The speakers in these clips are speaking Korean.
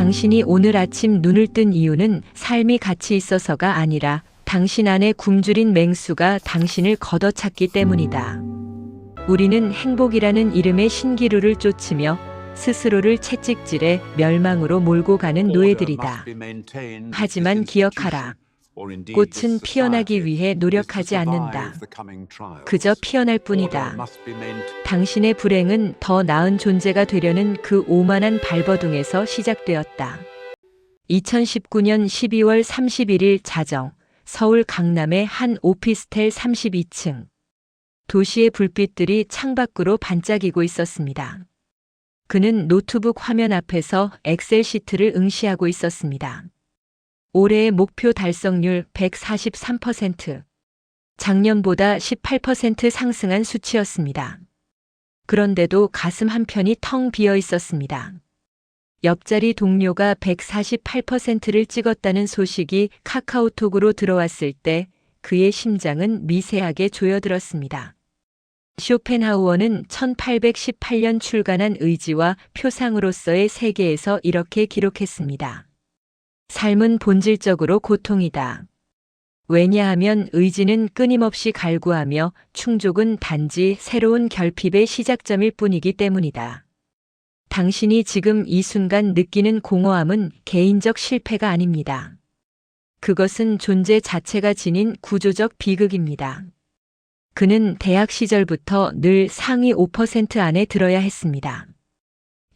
당신이 오늘 아침 눈을 뜬 이유는 삶이 가치 있어서가 아니라 당신 안에 굶주린 맹수가 당신을 걷어찼기 때문이다. 우리는 행복이라는 이름의 신기루를 쫓으며 스스로를 채찍질해 멸망으로 몰고 가는 노예들이다. 하지만 기억하라. 꽃은 피어나기 위해 노력하지 않는다. 그저 피어날 뿐이다. 당신의 불행은 더 나은 존재가 되려는 그 오만한 발버둥에서 시작되었다. 2019년 12월 31일 자정, 서울 강남의 한 오피스텔 32층. 도시의 불빛들이 창밖으로 반짝이고 있었습니다. 그는 노트북 화면 앞에서 엑셀 시트를 응시하고 있었습니다. 올해의 목표 달성률 143%. 작년보다 18% 상승한 수치였습니다. 그런데도 가슴 한편이 텅 비어 있었습니다. 옆자리 동료가 148%를 찍었다는 소식이 카카오톡으로 들어왔을 때 그의 심장은 미세하게 조여들었습니다. 쇼펜하우어는 1818년 출간한 의지와 표상으로서의 세계에서 이렇게 기록했습니다. 삶은 본질적으로 고통이다. 왜냐하면 의지는 끊임없이 갈구하며 충족은 단지 새로운 결핍의 시작점일 뿐이기 때문이다. 당신이 지금 이 순간 느끼는 공허함은 개인적 실패가 아닙니다. 그것은 존재 자체가 지닌 구조적 비극입니다. 그는 대학 시절부터 늘 상위 5% 안에 들어야 했습니다.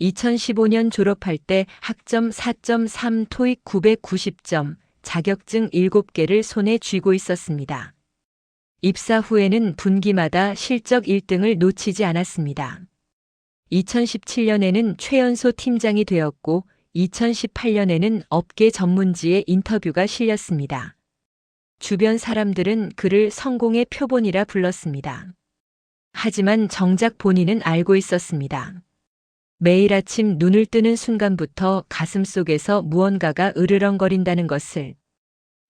2015년 졸업할 때 학점 4.3, 토익 990점, 자격증 7개를 손에 쥐고 있었습니다. 입사 후에는 분기마다 실적 1등을 놓치지 않았습니다. 2017년에는 최연소 팀장이 되었고 2018년에는 업계 전문지에 인터뷰가 실렸습니다. 주변 사람들은 그를 성공의 표본이라 불렀습니다. 하지만 정작 본인은 알고 있었습니다. 매일 아침 눈을 뜨는 순간부터 가슴속에서 무언가가 으르렁거린다는 것을.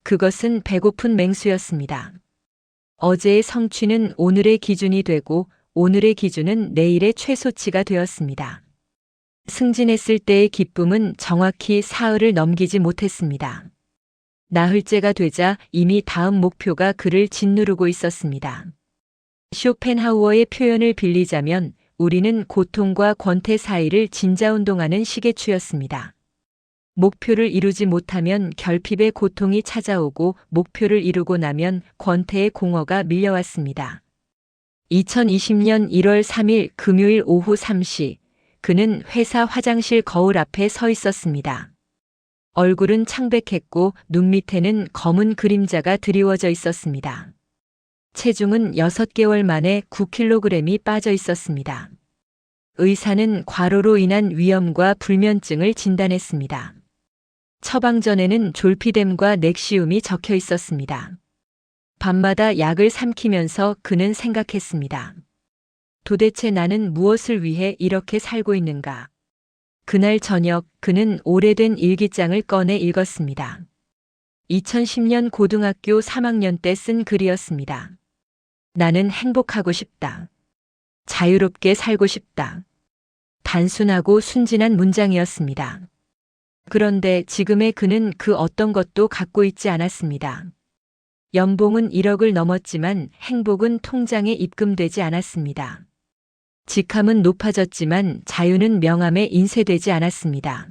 그것은 배고픈 맹수였습니다. 어제의 성취는 오늘의 기준이 되고 오늘의 기준은 내일의 최소치가 되었습니다. 승진했을 때의 기쁨은 정확히 사흘을 넘기지 못했습니다. 나흘째가 되자 이미 다음 목표가 그를 짓누르고 있었습니다. 쇼펜하우어의 표현을 빌리자면 우리는 고통과 권태 사이를 진자운동하는 시계추였습니다. 목표를 이루지 못하면 결핍의 고통이 찾아오고 목표를 이루고 나면 권태의 공허가 밀려왔습니다. 2020년 1월 3일 금요일 오후 3시, 그는 회사 화장실 거울 앞에 서 있었습니다. 얼굴은 창백했고 눈 밑에는 검은 그림자가 드리워져 있었습니다. 체중은 6개월 만에 9kg이 빠져 있었습니다. 의사는 과로로 인한 위염과 불면증을 진단했습니다. 처방전에는 졸피뎀과 넥시움이 적혀 있었습니다. 밤마다 약을 삼키면서 그는 생각했습니다. 도대체 나는 무엇을 위해 이렇게 살고 있는가? 그날 저녁 그는 오래된 일기장을 꺼내 읽었습니다. 2010년 고등학교 3학년 때 쓴 글이었습니다. 나는 행복하고 싶다. 자유롭게 살고 싶다. 단순하고 순진한 문장이었습니다. 그런데 지금의 그는 그 어떤 것도 갖고 있지 않았습니다. 연봉은 1억을 넘었지만 행복은 통장에 입금되지 않았습니다. 직함은 높아졌지만 자유는 명함에 인쇄되지 않았습니다.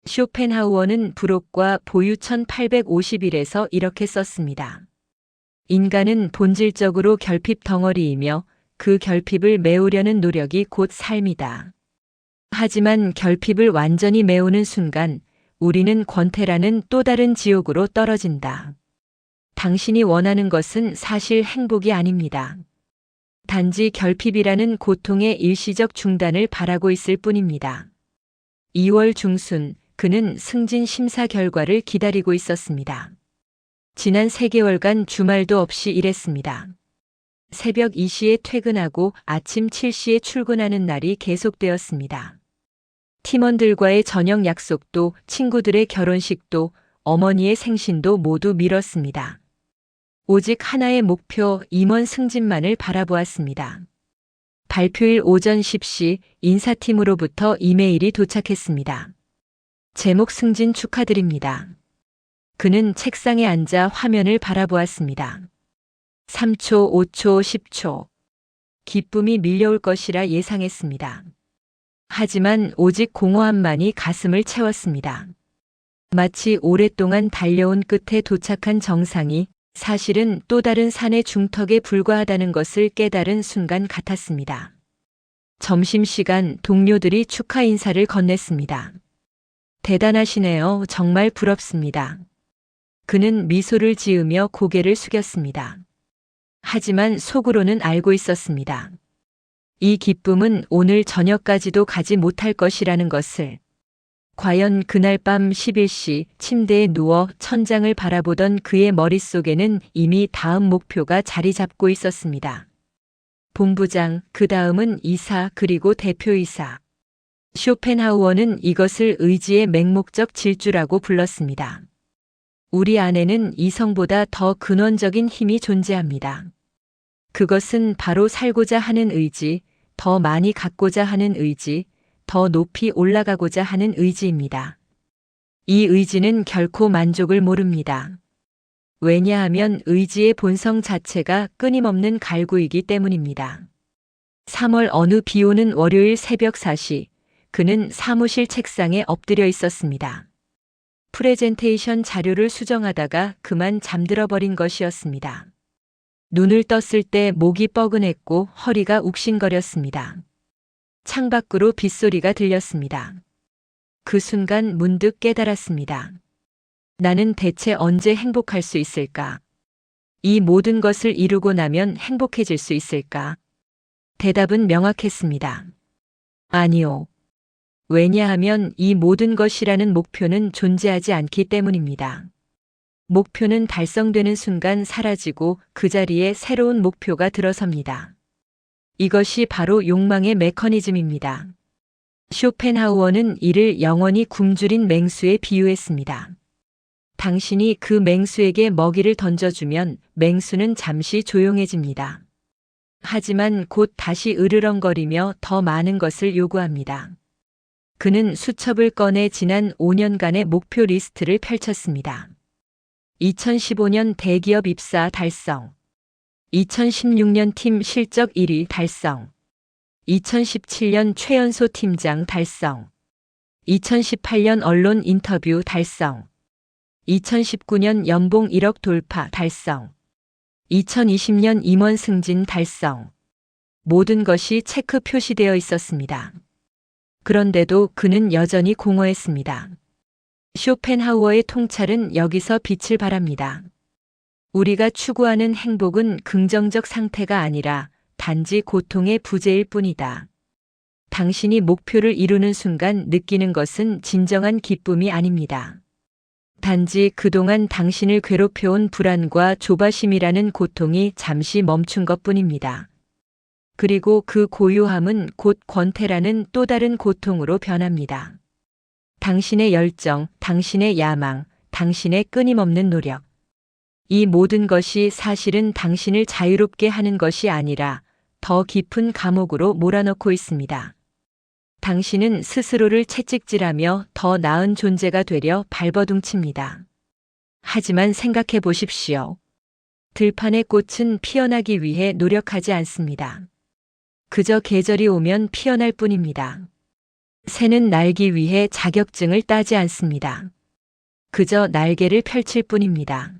쇼펜하우어는 부록과 보유 1851에서 이렇게 썼습니다. 인간은 본질적으로 결핍 덩어리이며 그 결핍을 메우려는 노력이 곧 삶이다. 하지만 결핍을 완전히 메우는 순간 우리는 권태라는 또 다른 지옥으로 떨어진다. 당신이 원하는 것은 사실 행복이 아닙니다. 단지 결핍이라는 고통의 일시적 중단을 바라고 있을 뿐입니다. 2월 중순, 그는 승진 심사 결과를 기다리고 있었습니다. 지난 3개월간 주말도 없이 일했습니다. 새벽 2시에 퇴근하고 아침 7시에 출근하는 날이 계속되었습니다. 팀원들과의 저녁 약속도 친구들의 결혼식도 어머니의 생신도 모두 미뤘습니다. 오직 하나의 목표, 임원 승진만을 바라보았습니다. 발표일 오전 10시 인사팀으로부터 이메일이 도착했습니다. 제목 승진 축하드립니다. 그는 책상에 앉아 화면을 바라보았습니다. 3초, 5초, 10초. 기쁨이 밀려올 것이라 예상했습니다. 하지만 오직 공허함만이 가슴을 채웠습니다. 마치 오랫동안 달려온 끝에 도착한 정상이 사실은 또 다른 산의 중턱에 불과하다는 것을 깨달은 순간 같았습니다. 점심시간 동료들이 축하 인사를 건넸습니다. 대단하시네요. 정말 부럽습니다. 그는 미소를 지으며 고개를 숙였습니다. 하지만 속으로는 알고 있었습니다. 이 기쁨은 오늘 저녁까지도 가지 못할 것이라는 것을. 과연 그날 밤 11시 침대에 누워 천장을 바라보던 그의 머릿속에는 이미 다음 목표가 자리 잡고 있었습니다. 본부장, 그 다음은 이사, 그리고 대표이사. 쇼펜하우어는 이것을 의지의 맹목적 질주라고 불렀습니다. 우리 안에는 이성보다 더 근원적인 힘이 존재합니다. 그것은 바로 살고자 하는 의지, 더 많이 갖고자 하는 의지, 더 높이 올라가고자 하는 의지입니다. 이 의지는 결코 만족을 모릅니다. 왜냐하면 의지의 본성 자체가 끊임없는 갈구이기 때문입니다. 3월 어느 비 오는 월요일 새벽 4시, 그는 사무실 책상에 엎드려 있었습니다. 프레젠테이션 자료를 수정하다가 그만 잠들어 버린 것이었습니다. 눈을 떴을 때 목이 뻐근했고 허리가 욱신거렸습니다. 창밖으로 빗소리가 들렸습니다. 그 순간 문득 깨달았습니다. 나는 대체 언제 행복할 수 있을까? 이 모든 것을 이루고 나면 행복해질 수 있을까? 대답은 명확했습니다. 아니요. 왜냐하면 이 모든 것이라는 목표는 존재하지 않기 때문입니다. 목표는 달성되는 순간 사라지고 그 자리에 새로운 목표가 들어섭니다. 이것이 바로 욕망의 메커니즘입니다. 쇼펜하우어는 이를 영원히 굶주린 맹수에 비유했습니다. 당신이 그 맹수에게 먹이를 던져주면 맹수는 잠시 조용해집니다. 하지만 곧 다시 으르렁거리며 더 많은 것을 요구합니다. 그는 수첩을 꺼내 지난 5년간의 목표 리스트를 펼쳤습니다. 2015년 대기업 입사 달성, 2016년 팀 실적 1위 달성, 2017년 최연소 팀장 달성, 2018년 언론 인터뷰 달성, 2019년 연봉 1억 돌파 달성, 2020년 임원 승진 달성. 모든 것이 체크 표시되어 있었습니다. 그런데도 그는 여전히 공허했습니다. 쇼펜하우어의 통찰은 여기서 빛을 발합니다. 우리가 추구하는 행복은 긍정적 상태가 아니라 단지 고통의 부재일 뿐이다. 당신이 목표를 이루는 순간 느끼는 것은 진정한 기쁨이 아닙니다. 단지 그동안 당신을 괴롭혀온 불안과 조바심이라는 고통이 잠시 멈춘 것뿐입니다. 그리고 그 고요함은 곧 권태라는 또 다른 고통으로 변합니다. 당신의 열정, 당신의 야망, 당신의 끊임없는 노력. 이 모든 것이 사실은 당신을 자유롭게 하는 것이 아니라 더 깊은 감옥으로 몰아넣고 있습니다. 당신은 스스로를 채찍질하며 더 나은 존재가 되려 발버둥칩니다. 하지만 생각해 보십시오. 들판의 꽃은 피어나기 위해 노력하지 않습니다. 그저 계절이 오면 피어날 뿐입니다. 새는 날기 위해 자격증을 따지 않습니다. 그저 날개를 펼칠 뿐입니다.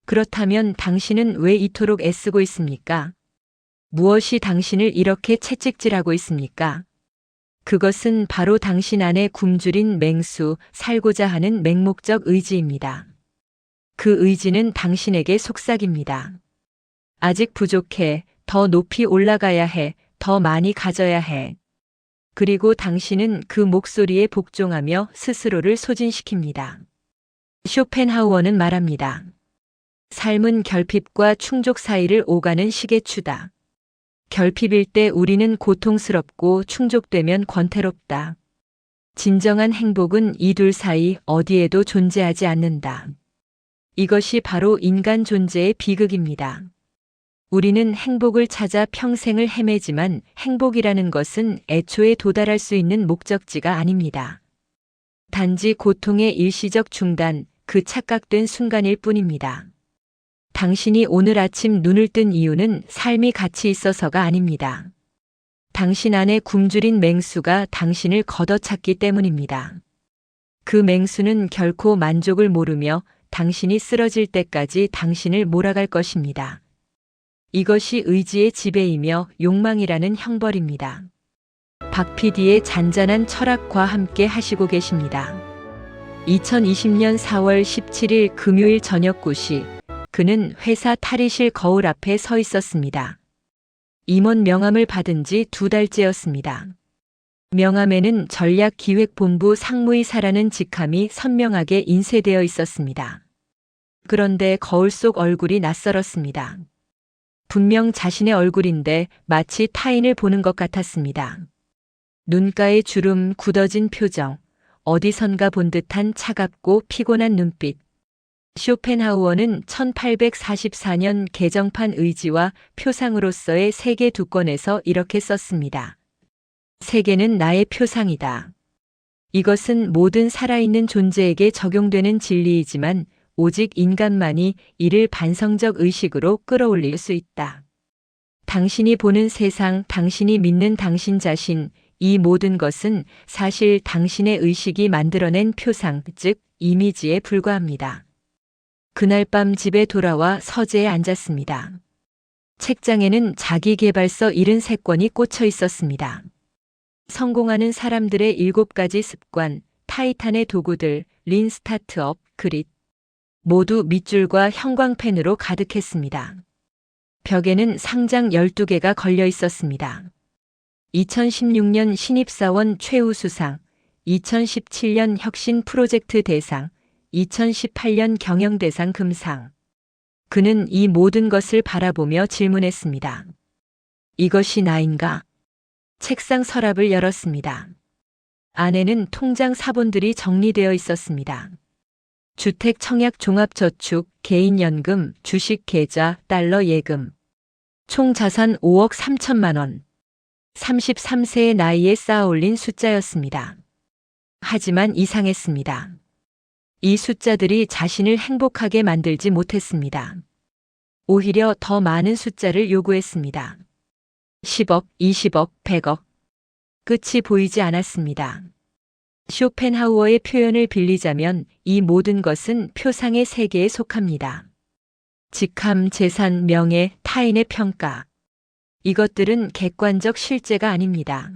그렇다면 당신은 왜 이토록 애쓰고 있습니까? 무엇이 당신을 이렇게 채찍질하고 있습니까? 그것은 바로 당신 안에 굶주린 맹수, 살고자 하는 맹목적 의지입니다. 그 의지는 당신에게 속삭입니다. 아직 부족해, 더 높이 올라가야 해, 더 많이 가져야 해. 그리고 당신은 그 목소리에 복종하며 스스로를 소진시킵니다. 쇼펜하우어는 말합니다. 삶은 결핍과 충족 사이를 오가는 시계추다. 결핍일 때 우리는 고통스럽고 충족되면 권태롭다. 진정한 행복은 이 둘 사이 어디에도 존재하지 않는다. 이것이 바로 인간 존재의 비극입니다. 우리는 행복을 찾아 평생을 헤매지만 행복이라는 것은 애초에 도달할 수 있는 목적지가 아닙니다. 단지 고통의 일시적 중단, 그 착각된 순간일 뿐입니다. 당신이 오늘 아침 눈을 뜬 이유는 삶이 가치 있어서가 아닙니다. 당신 안에 굶주린 맹수가 당신을 걷어찼기 때문입니다. 그 맹수는 결코 만족을 모르며 당신이 쓰러질 때까지 당신을 몰아갈 것입니다. 이것이 의지의 지배이며 욕망이라는 형벌입니다. 박 PD의 잔잔한 철학과 함께 하시고 계십니다. 2020년 4월 17일 금요일 저녁 9시 그는 회사 탈의실 거울 앞에 서 있었습니다. 임원 명함을 받은 지 2달째였습니다. 명함에는 전략기획본부 상무이사라는 직함이 선명하게 인쇄되어 있었습니다. 그런데 거울 속 얼굴이 낯설었습니다. 분명 자신의 얼굴인데 마치 타인을 보는 것 같았습니다. 눈가의 주름, 굳어진 표정, 어디선가 본 듯한 차갑고 피곤한 눈빛. 쇼펜하우어는 1844년 개정판 의지와 표상으로서의 세계 두 권에서 이렇게 썼습니다. 세계는 나의 표상이다. 이것은 모든 살아있는 존재에게 적용되는 진리이지만 오직 인간만이 이를 반성적 의식으로 끌어올릴 수 있다. 당신이 보는 세상, 당신이 믿는 당신 자신, 이 모든 것은 사실 당신의 의식이 만들어낸 표상, 즉 이미지에 불과합니다. 그날 밤 집에 돌아와 서재에 앉았습니다. 책장에는 자기계발서 73권이 꽂혀 있었습니다. 성공하는 사람들의 7가지 습관, 타이탄의 도구들, 린 스타트업, 그릿. 모두 밑줄과 형광펜으로 가득했습니다. 벽에는 상장 12개가 걸려 있었습니다. 2016년 신입사원 최우수상, 2017년 혁신 프로젝트 대상, 2018년 경영대상 금상. 그는 이 모든 것을 바라보며 질문했습니다. 이것이 나인가? 책상 서랍을 열었습니다. 안에는 통장 사본들이 정리되어 있었습니다. 주택 청약 종합저축, 개인연금, 주식 계좌, 달러 예금. 총 자산 5억 3천만 원. 33세의 나이에 쌓아 올린 숫자였습니다. 하지만 이상했습니다. 이 숫자들이 자신을 행복하게 만들지 못했습니다. 오히려 더 많은 숫자를 요구했습니다. 10억, 20억, 100억. 끝이 보이지 않았습니다. 쇼펜하우어의 표현을 빌리자면 이 모든 것은 표상의 세계에 속합니다. 직함, 재산, 명예, 타인의 평가. 이것들은 객관적 실제가 아닙니다.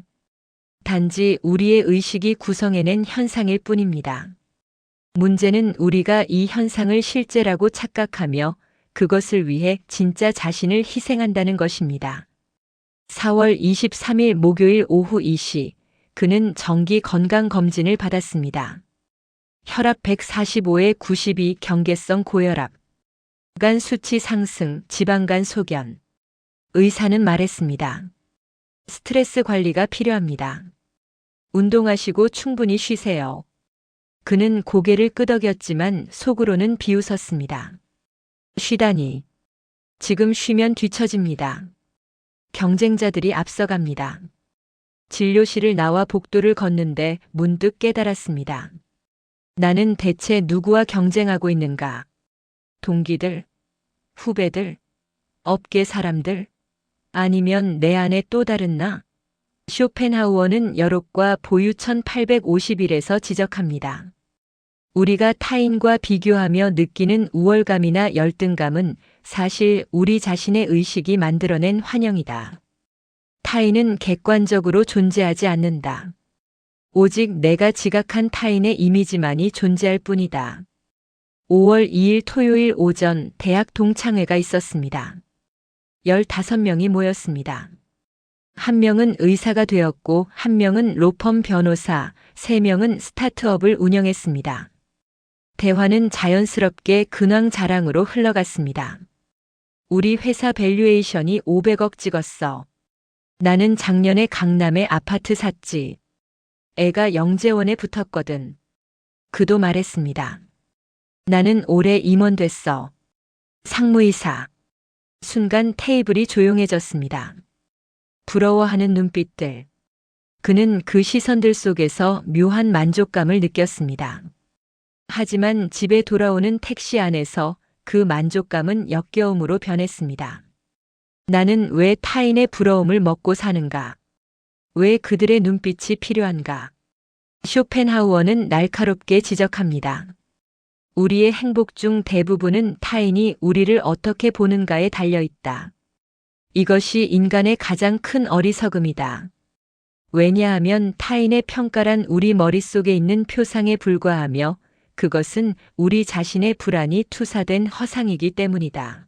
단지 우리의 의식이 구성해낸 현상일 뿐입니다. 문제는 우리가 이 현상을 실제라고 착각하며 그것을 위해 진짜 자신을 희생한다는 것입니다. 4월 23일 목요일 오후 2시, 그는 정기 건강검진을 받았습니다. 혈압 145에 92, 경계성 고혈압. 간 수치 상승, 지방간 소견. 의사는 말했습니다. 스트레스 관리가 필요합니다. 운동하시고 충분히 쉬세요. 그는 고개를 끄덕였지만 속으로는 비웃었습니다. 쉬다니. 지금 쉬면 뒤처집니다. 경쟁자들이 앞서갑니다. 진료실을 나와 복도를 걷는데 문득 깨달았습니다. 나는 대체 누구와 경쟁하고 있는가? 동기들, 후배들, 업계 사람들, 아니면 내 안에 또 다른 나? 쇼펜하우어는 여록과 보유 1851에서 지적합니다. 우리가 타인과 비교하며 느끼는 우월감이나 열등감은 사실 우리 자신의 의식이 만들어낸 환영이다. 타인은 객관적으로 존재하지 않는다. 오직 내가 지각한 타인의 이미지만이 존재할 뿐이다. 5월 2일 토요일 오전 대학 동창회가 있었습니다. 15명이 모였습니다. 한 명은 의사가 되었고 한 명은 로펌 변호사, 3명은 스타트업을 운영했습니다. 대화는 자연스럽게 근황 자랑으로 흘러갔습니다. 우리 회사 밸류에이션이 500억 찍었어. 나는 작년에 강남에 아파트 샀지. 애가 영재원에 붙었거든. 그도 말했습니다. 나는 올해 임원 됐어. 상무이사. 순간 테이블이 조용해졌습니다. 부러워하는 눈빛들. 그는 그 시선들 속에서 묘한 만족감을 느꼈습니다. 하지만 집에 돌아오는 택시 안에서 그 만족감은 역겨움으로 변했습니다. 나는 왜 타인의 부러움을 먹고 사는가? 왜 그들의 눈빛이 필요한가? 쇼펜하우어는 날카롭게 지적합니다. 우리의 행복 중 대부분은 타인이 우리를 어떻게 보는가에 달려 있다. 이것이 인간의 가장 큰 어리석음이다. 왜냐하면 타인의 평가란 우리 머릿속에 있는 표상에 불과하며 그것은 우리 자신의 불안이 투사된 허상이기 때문이다.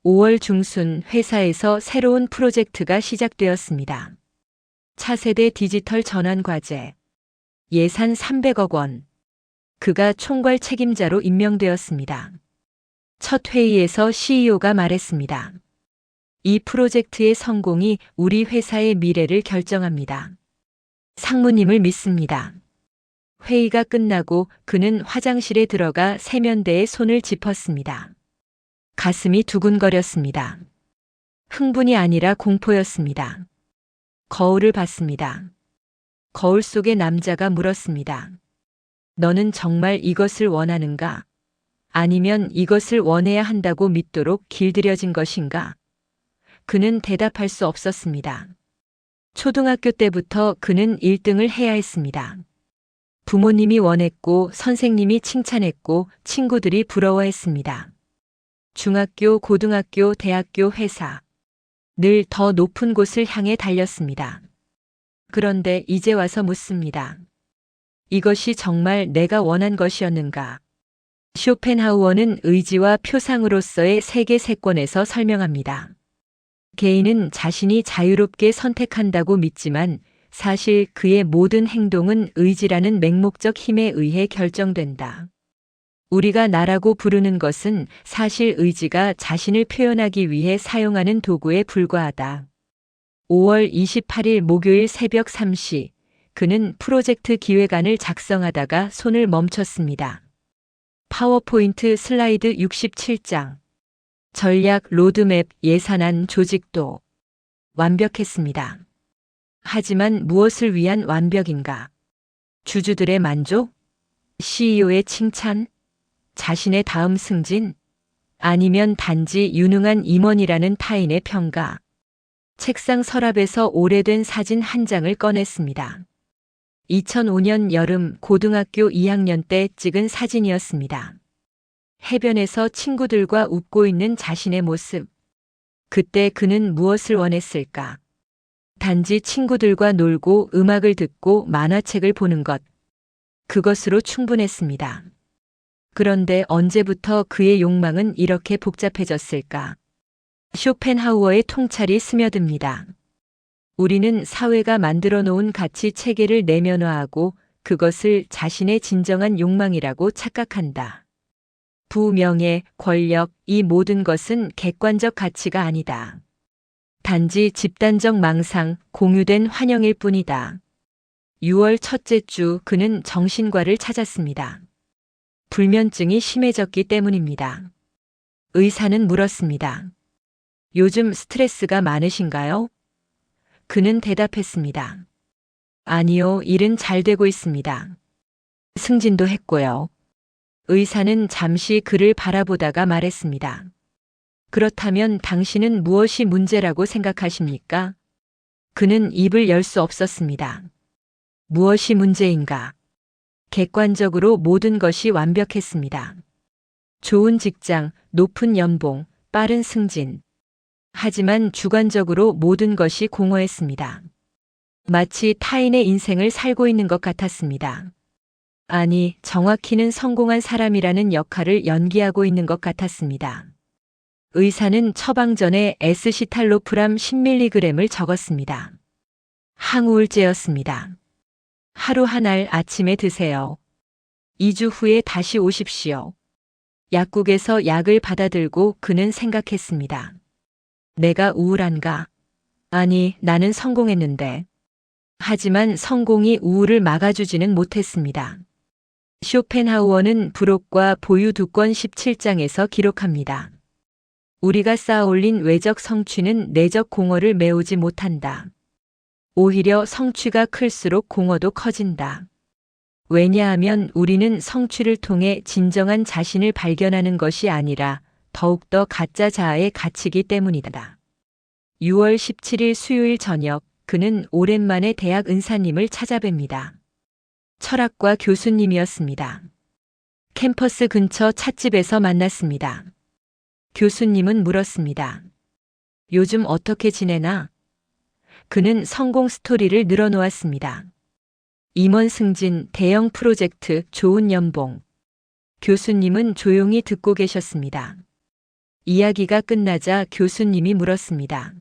5월 중순 회사에서 새로운 프로젝트가 시작되었습니다. 차세대 디지털 전환 과제. 예산 300억 원. 그가 총괄 책임자로 임명되었습니다. 첫 회의에서 CEO가 말했습니다. 이 프로젝트의 성공이 우리 회사의 미래를 결정합니다. 상무님을 믿습니다. 회의가 끝나고 그는 화장실에 들어가 세면대에 손을 짚었습니다. 가슴이 두근거렸습니다. 흥분이 아니라 공포였습니다. 거울을 봤습니다. 거울 속의 남자가 물었습니다. 너는 정말 이것을 원하는가? 아니면 이것을 원해야 한다고 믿도록 길들여진 것인가? 그는 대답할 수 없었습니다. 초등학교 때부터 그는 1등을 해야 했습니다. 부모님이 원했고 선생님이 칭찬했고 친구들이 부러워했습니다. 중학교, 고등학교, 대학교, 회사. 늘 더 높은 곳을 향해 달렸습니다. 그런데 이제 와서 묻습니다. 이것이 정말 내가 원한 것이었는가? 쇼펜하우어는 의지와 표상으로서의 세계 세권에서 설명합니다. 개인은 자신이 자유롭게 선택한다고 믿지만 사실 그의 모든 행동은 의지라는 맹목적 힘에 의해 결정된다. 우리가 나라고 부르는 것은 사실 의지가 자신을 표현하기 위해 사용하는 도구에 불과하다. 5월 28일 목요일 새벽 3시, 그는 프로젝트 기획안을 작성하다가 손을 멈췄습니다. 파워포인트 슬라이드 67장. 전략, 로드맵, 예산안, 조직도. 완벽했습니다. 하지만 무엇을 위한 완벽인가? 주주들의 만족? CEO의 칭찬? 자신의 다음 승진? 아니면 단지 유능한 임원이라는 타인의 평가? 책상 서랍에서 오래된 사진 한 장을 꺼냈습니다. 2005년 여름 고등학교 2학년 때 찍은 사진이었습니다. 해변에서 친구들과 웃고 있는 자신의 모습. 그때 그는 무엇을 원했을까? 단지 친구들과 놀고 음악을 듣고 만화책을 보는 것. 그것으로 충분했습니다. 그런데 언제부터 그의 욕망은 이렇게 복잡해졌을까? 쇼펜하우어의 통찰이 스며듭니다. 우리는 사회가 만들어 놓은 가치 체계를 내면화하고 그것을 자신의 진정한 욕망이라고 착각한다. 부, 명예, 권력, 이 모든 것은 객관적 가치가 아니다. 단지 집단적 망상, 공유된 환영일 뿐이다. 6월 첫째 주 그는 정신과를 찾았습니다. 불면증이 심해졌기 때문입니다. 의사는 물었습니다. 요즘 스트레스가 많으신가요? 그는 대답했습니다. 아니요, 일은 잘 되고 있습니다. 승진도 했고요. 의사는 잠시 그를 바라보다가 말했습니다. 그렇다면 당신은 무엇이 문제라고 생각하십니까? 그는 입을 열 수 없었습니다. 무엇이 문제인가? 객관적으로 모든 것이 완벽했습니다. 좋은 직장, 높은 연봉, 빠른 승진. 하지만 주관적으로 모든 것이 공허했습니다. 마치 타인의 인생을 살고 있는 것 같았습니다. 아니, 정확히는 성공한 사람이라는 역할을 연기하고 있는 것 같았습니다. 의사는 처방 전에 에스시탈로프람 10mg을 적었습니다. 항우울제였습니다. 하루 한 알 아침에 드세요. 2주 후에 다시 오십시오. 약국에서 약을 받아들고 그는 생각했습니다. 내가 우울한가? 아니, 나는 성공했는데. 하지만 성공이 우울을 막아주지는 못했습니다. 쇼펜하우어는 부록과 보유 두 권 17장에서 기록합니다. 우리가 쌓아올린 외적 성취는 내적 공허를 메우지 못한다. 오히려 성취가 클수록 공허도 커진다. 왜냐하면 우리는 성취를 통해 진정한 자신을 발견하는 것이 아니라 더욱더 가짜 자아에 갇히기 때문이다. 6월 17일 수요일 저녁, 그는 오랜만에 대학 은사님을 찾아뵙니다. 철학과 교수님이었습니다. 캠퍼스 근처 찻집에서 만났습니다. 교수님은 물었습니다. 요즘 어떻게 지내나? 그는 성공 스토리를 늘어놓았습니다. 임원 승진, 대형 프로젝트, 좋은 연봉. 교수님은 조용히 듣고 계셨습니다. 이야기가 끝나자 교수님이 물었습니다.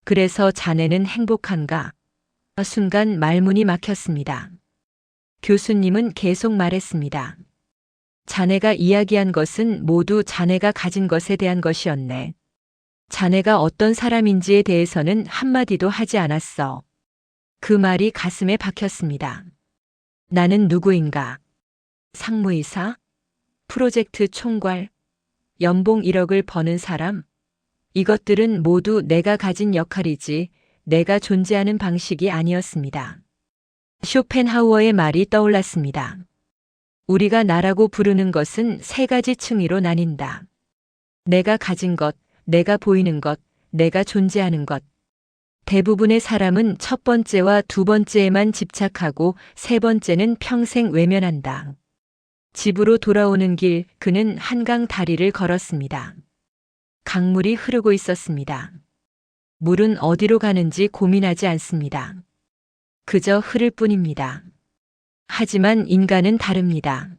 그래서 자네는 행복한가? 순간 말문이 막혔습니다. 교수님은 계속 말했습니다. 자네가 이야기한 것은 모두 자네가 가진 것에 대한 것이었네. 자네가 어떤 사람인지에 대해서는 한마디도 하지 않았어. 그 말이 가슴에 박혔습니다. 나는 누구인가? 상무이사? 프로젝트 총괄? 연봉 1억을 버는 사람? 이것들은 모두 내가 가진 역할이지 내가 존재하는 방식이 아니었습니다. 쇼펜하우어의 말이 떠올랐습니다. 우리가 나라고 부르는 것은 세 가지 층위로 나뉜다. 내가 가진 것, 내가 보이는 것, 내가 존재하는 것. 대부분의 사람은 첫 번째와 두 번째에만 집착하고 세 번째는 평생 외면한다. 집으로 돌아오는 길, 그는 한강 다리를 걸었습니다. 강물이 흐르고 있었습니다. 물은 어디로 가는지 고민하지 않습니다. 그저 흐를 뿐입니다. 하지만 인간은 다릅니다.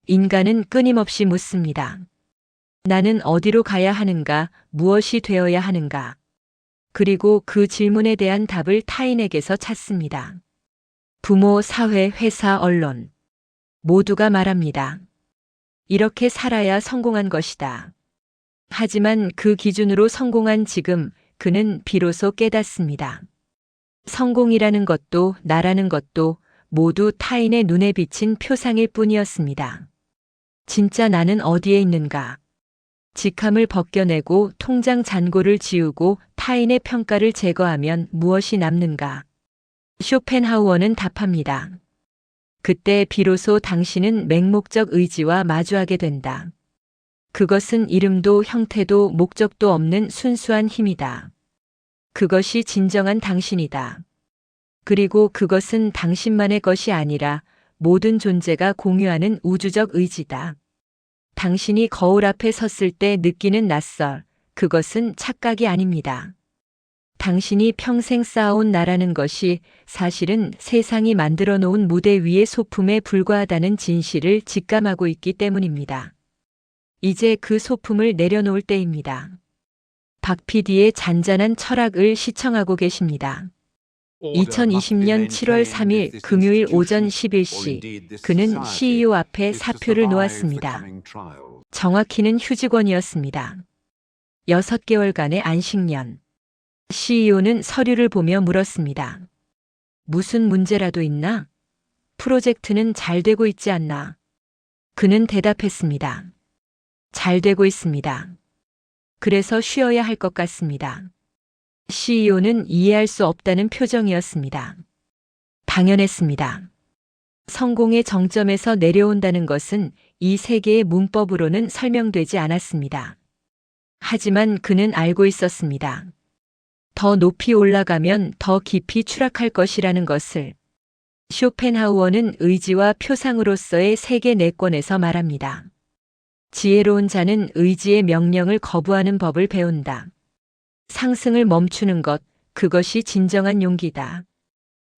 인간은 끊임없이 묻습니다. 나는 어디로 가야 하는가, 무엇이 되어야 하는가. 그리고 그 질문에 대한 답을 타인에게서 찾습니다. 부모, 사회, 회사, 언론. 모두가 말합니다. 이렇게 살아야 성공한 것이다. 하지만 그 기준으로 성공한 지금 그는 비로소 깨닫습니다. 성공이라는 것도 나라는 것도 모두 타인의 눈에 비친 표상일 뿐이었습니다. 진짜 나는 어디에 있는가? 직함을 벗겨내고 통장 잔고를 지우고 타인의 평가를 제거하면 무엇이 남는가? 쇼펜하우어는 답합니다. 그때 비로소 당신은 맹목적 의지와 마주하게 된다. 그것은 이름도 형태도 목적도 없는 순수한 힘이다. 그것이 진정한 당신이다. 그리고 그것은 당신만의 것이 아니라 모든 존재가 공유하는 우주적 의지다. 당신이 거울 앞에 섰을 때 느끼는 낯설, 그것은 착각이 아닙니다. 당신이 평생 쌓아온 나라는 것이 사실은 세상이 만들어 놓은 무대 위의 소품에 불과하다는 진실을 직감하고 있기 때문입니다. 이제 그 소품을 내려놓을 때입니다. 박 PD의 잔잔한 철학을 시청하고 계십니다. 2020년 7월 3일 금요일 오전 11시 그는 CEO 앞에 사표를 놓았습니다. 정확히는 휴직원이었습니다. 6개월간의 안식년. CEO는 서류를 보며 물었습니다. 무슨 문제라도 있나? 프로젝트는 잘 되고 있지 않나? 그는 대답했습니다. 잘 되고 있습니다. 그래서 쉬어야 할 것 같습니다. CEO는 이해할 수 없다는 표정이었습니다. 당연했습니다. 성공의 정점에서 내려온다는 것은 이 세계의 문법으로는 설명되지 않았습니다. 하지만 그는 알고 있었습니다. 더 높이 올라가면 더 깊이 추락할 것이라는 것을. 쇼펜하우어는 의지와 표상으로서의 세계 내권에서 말합니다. 지혜로운 자는 의지의 명령을 거부하는 법을 배운다. 상승을 멈추는 것, 그것이 진정한 용기다.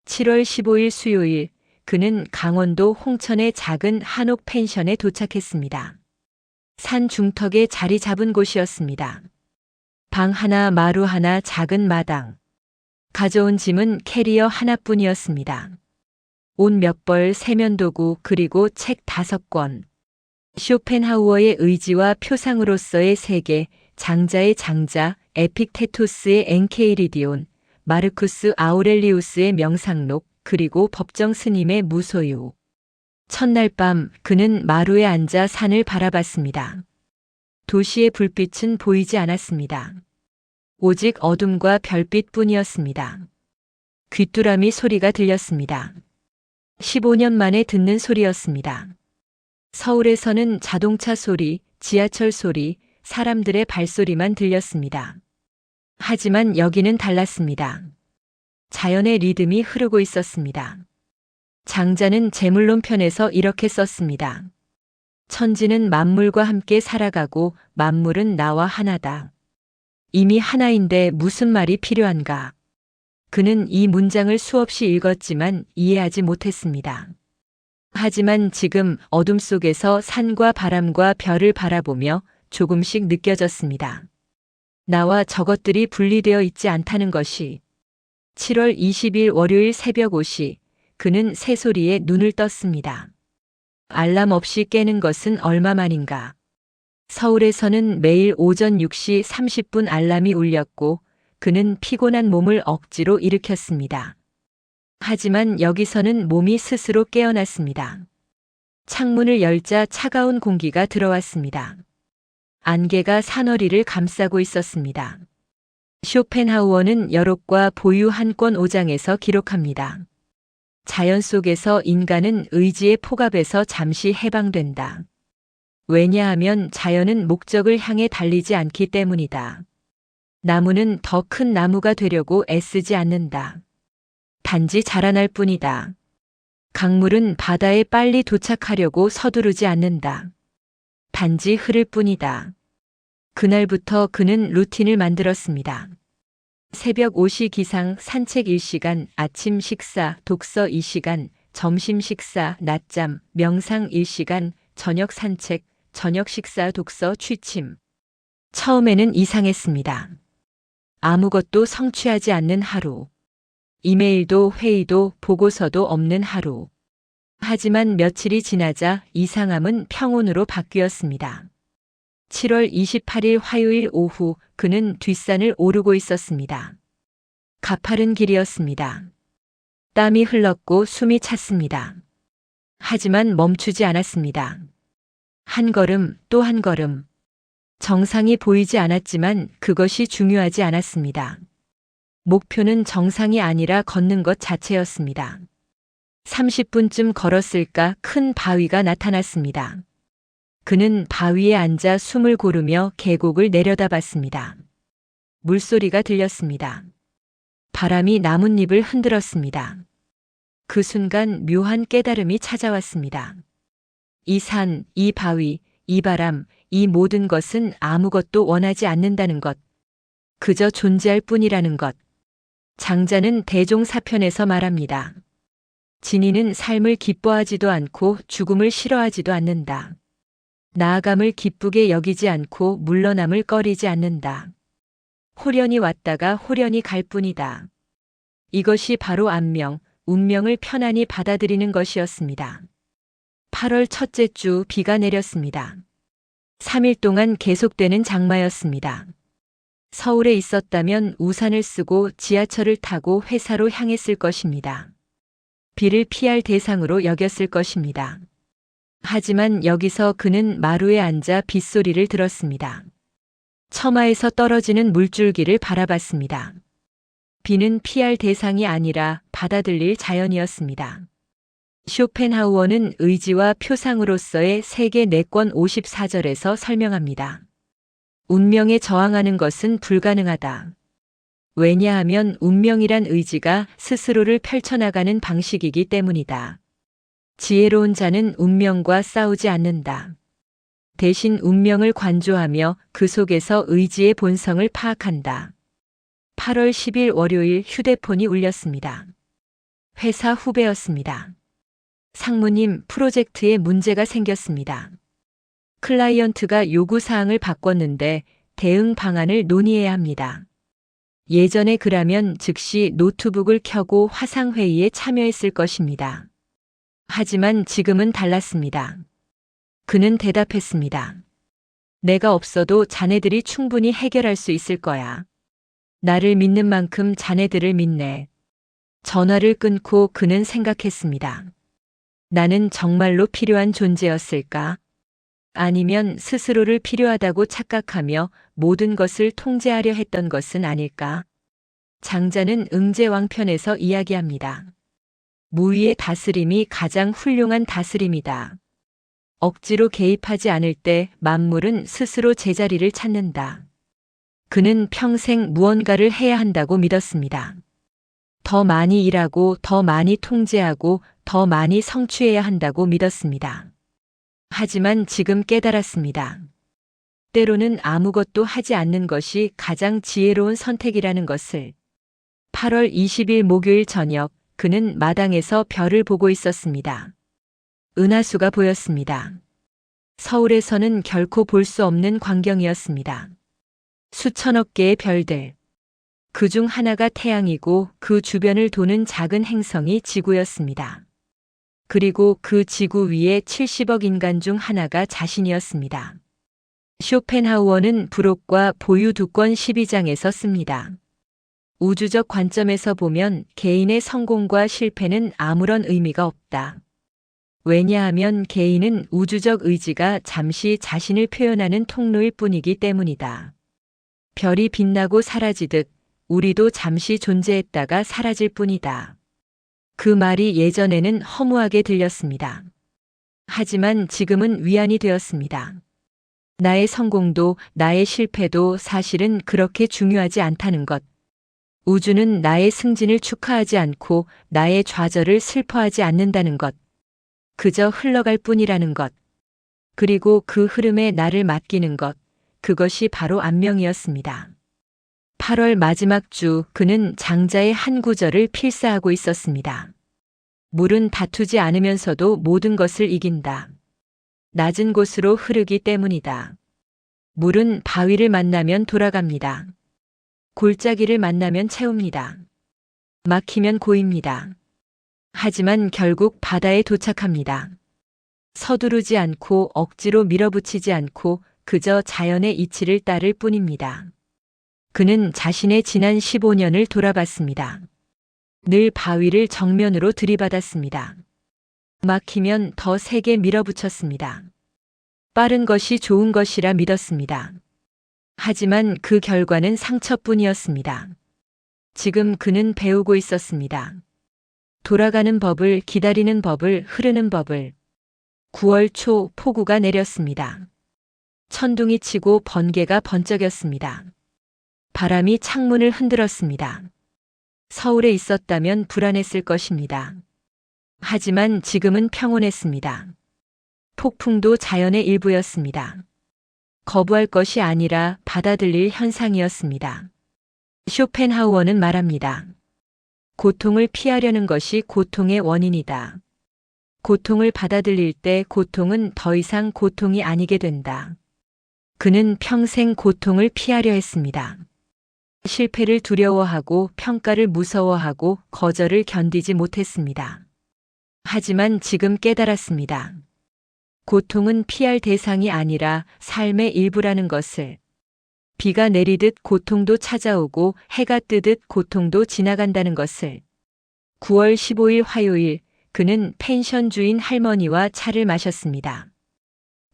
7월 15일 수요일, 그는 강원도 홍천의 작은 한옥 펜션에 도착했습니다. 산 중턱에 자리 잡은 곳이었습니다. 방 하나, 마루 하나, 작은 마당. 가져온 짐은 캐리어 하나뿐이었습니다. 옷 몇 벌, 세면도구, 그리고 책 5권. 쇼펜하우어의 의지와 표상으로서의 세계, 장자의 장자, 에픽테토스의 엔케이리디온, 마르쿠스 아우렐리우스의 명상록, 그리고 법정 스님의 무소유. 첫날 밤 그는 마루에 앉아 산을 바라봤습니다. 도시의 불빛은 보이지 않았습니다. 오직 어둠과 별빛뿐이었습니다. 귀뚜라미 소리가 들렸습니다. 15년 만에 듣는 소리였습니다. 서울에서는 자동차 소리, 지하철 소리, 사람들의 발소리만 들렸습니다. 하지만 여기는 달랐습니다. 자연의 리듬이 흐르고 있었습니다. 장자는 제물론 편에서 이렇게 썼습니다. 천지는 만물과 함께 살아가고 만물은 나와 하나다. 이미 하나인데 무슨 말이 필요한가? 그는 이 문장을 수없이 읽었지만 이해하지 못했습니다. 하지만 지금 어둠 속에서 산과 바람과 별을 바라보며 조금씩 느껴졌습니다. 나와 저것들이 분리되어 있지 않다는 것이. 7월 20일 월요일 새벽 5시 그는 새소리에 눈을 떴습니다. 알람 없이 깨는 것은 얼마만인가. 서울에서는 매일 오전 6시 30분 알람이 울렸고 그는 피곤한 몸을 억지로 일으켰습니다. 하지만 여기서는 몸이 스스로 깨어났습니다. 창문을 열자 차가운 공기가 들어왔습니다. 안개가 사너리를 감싸고 있었습니다. 쇼펜하우어는 여록과 보유 한 권 5장에서 기록합니다. 자연 속에서 인간은 의지의 폭압에서 잠시 해방된다. 왜냐하면 자연은 목적을 향해 달리지 않기 때문이다. 나무는 더 큰 나무가 되려고 애쓰지 않는다. 단지 자라날 뿐이다. 강물은 바다에 빨리 도착하려고 서두르지 않는다. 단지 흐를 뿐이다. 그날부터 그는 루틴을 만들었습니다. 새벽 5시 기상 산책 1시간, 아침 식사, 독서 2시간, 점심 식사, 낮잠, 명상 1시간, 저녁 산책, 저녁 식사, 독서, 취침. 처음에는 이상했습니다. 아무것도 성취하지 않는 하루. 이메일도 회의도 보고서도 없는 하루. 하지만 며칠이 지나자 이상함은 평온으로 바뀌었습니다. 7월 28일 화요일 오후 그는 뒷산을 오르고 있었습니다. 가파른 길이었습니다. 땀이 흘렀고 숨이 찼습니다. 하지만 멈추지 않았습니다. 한 걸음 또 한 걸음. 정상이 보이지 않았지만 그것이 중요하지 않았습니다. 목표는 정상이 아니라 걷는 것 자체였습니다. 30분쯤 걸었을까 큰 바위가 나타났습니다. 그는 바위에 앉아 숨을 고르며 계곡을 내려다봤습니다. 물소리가 들렸습니다. 바람이 나뭇잎을 흔들었습니다. 그 순간 묘한 깨달음이 찾아왔습니다. 이 산, 이 바위, 이 바람, 이 모든 것은 아무것도 원하지 않는다는 것. 그저 존재할 뿐이라는 것. 장자는 대종사편에서 말합니다. 진이는 삶을 기뻐하지도 않고 죽음을 싫어하지도 않는다. 나아감을 기쁘게 여기지 않고 물러남을 꺼리지 않는다. 호련히 왔다가 호련히 갈 뿐이다. 이것이 바로 안명, 운명을 편안히 받아들이는 것이었습니다. 8월 첫째 주 비가 내렸습니다. 3일 동안 계속되는 장마였습니다. 서울에 있었다면 우산을 쓰고 지하철을 타고 회사로 향했을 것입니다. 비를 피할 대상으로 여겼을 것입니다. 하지만 여기서 그는 마루에 앉아 빗소리를 들었습니다. 처마에서 떨어지는 물줄기를 바라봤습니다. 비는 피할 대상이 아니라 받아들일 자연이었습니다. 쇼펜하우어는 의지와 표상으로서의 세계 4권 54절에서 설명합니다. 운명에 저항하는 것은 불가능하다. 왜냐하면 운명이란 의지가 스스로를 펼쳐나가는 방식이기 때문이다. 지혜로운 자는 운명과 싸우지 않는다. 대신 운명을 관조하며 그 속에서 의지의 본성을 파악한다. 8월 10일 월요일 휴대폰이 울렸습니다. 회사 후배였습니다. 상무님, 프로젝트에 문제가 생겼습니다. 클라이언트가 요구사항을 바꿨는데 대응 방안을 논의해야 합니다. 예전에 그라면 즉시 노트북을 켜고 화상회의에 참여했을 것입니다. 하지만 지금은 달랐습니다. 그는 대답했습니다. 내가 없어도 자네들이 충분히 해결할 수 있을 거야. 나를 믿는 만큼 자네들을 믿네. 전화를 끊고 그는 생각했습니다. 나는 정말로 필요한 존재였을까? 아니면 스스로를 필요하다고 착각하며 모든 것을 통제하려 했던 것은 아닐까? 장자는 응제왕편에서 이야기합니다. 무위의 다스림이 가장 훌륭한 다스림이다. 억지로 개입하지 않을 때 만물은 스스로 제자리를 찾는다. 그는 평생 무언가를 해야 한다고 믿었습니다. 더 많이 일하고 더 많이 통제하고 더 많이 성취해야 한다고 믿었습니다. 하지만 지금 깨달았습니다. 때로는 아무것도 하지 않는 것이 가장 지혜로운 선택이라는 것을. 8월 20일 목요일 저녁, 그는 마당에서 별을 보고 있었습니다. 은하수가 보였습니다. 서울에서는 결코 볼 수 없는 광경이었습니다. 수천억 개의 별들. 그중 하나가 태양이고 그 주변을 도는 작은 행성이 지구였습니다. 그리고 그 지구 위에 70억 인간 중 하나가 자신이었습니다. 쇼펜하우어는 불옥과 보유 두 권 12장에서 씁니다. 우주적 관점에서 보면 개인의 성공과 실패는 아무런 의미가 없다. 왜냐하면 개인은 우주적 의지가 잠시 자신을 표현하는 통로일 뿐이기 때문이다. 별이 빛나고 사라지듯 우리도 잠시 존재했다가 사라질 뿐이다. 그 말이 예전에는 허무하게 들렸습니다. 하지만 지금은 위안이 되었습니다. 나의 성공도 나의 실패도 사실은 그렇게 중요하지 않다는 것. 우주는 나의 승진을 축하하지 않고 나의 좌절을 슬퍼하지 않는다는 것. 그저 흘러갈 뿐이라는 것. 그리고 그 흐름에 나를 맡기는 것. 그것이 바로 안명이었습니다. 8월 마지막 주 그는 장자의 한 구절을 필사하고 있었습니다. 물은 다투지 않으면서도 모든 것을 이긴다. 낮은 곳으로 흐르기 때문이다. 물은 바위를 만나면 돌아갑니다. 골짜기를 만나면 채웁니다. 막히면 고입니다. 하지만 결국 바다에 도착합니다. 서두르지 않고 억지로 밀어붙이지 않고 그저 자연의 이치를 따를 뿐입니다. 그는 자신의 지난 15년을 돌아봤습니다. 늘 바위를 정면으로 들이받았습니다. 막히면 더 세게 밀어붙였습니다. 빠른 것이 좋은 것이라 믿었습니다. 하지만 그 결과는 상처뿐이었습니다. 지금 그는 배우고 있었습니다. 돌아가는 법을, 기다리는 법을, 흐르는 법을. 9월 초 폭우가 내렸습니다. 천둥이 치고 번개가 번쩍였습니다. 바람이 창문을 흔들었습니다. 서울에 있었다면 불안했을 것입니다. 하지만 지금은 평온했습니다. 폭풍도 자연의 일부였습니다. 거부할 것이 아니라 받아들일 현상이었습니다. 쇼펜하우어는 말합니다. 고통을 피하려는 것이 고통의 원인이다. 고통을 받아들일 때 고통은 더 이상 고통이 아니게 된다. 그는 평생 고통을 피하려 했습니다. 실패를 두려워하고 평가를 무서워하고 거절을 견디지 못했습니다. 하지만 지금 깨달았습니다. 고통은 피할 대상이 아니라 삶의 일부라는 것을. 비가 내리듯 고통도 찾아오고 해가 뜨듯 고통도 지나간다는 것을. 9월 15일 화요일 그는 펜션 주인 할머니와 차를 마셨습니다.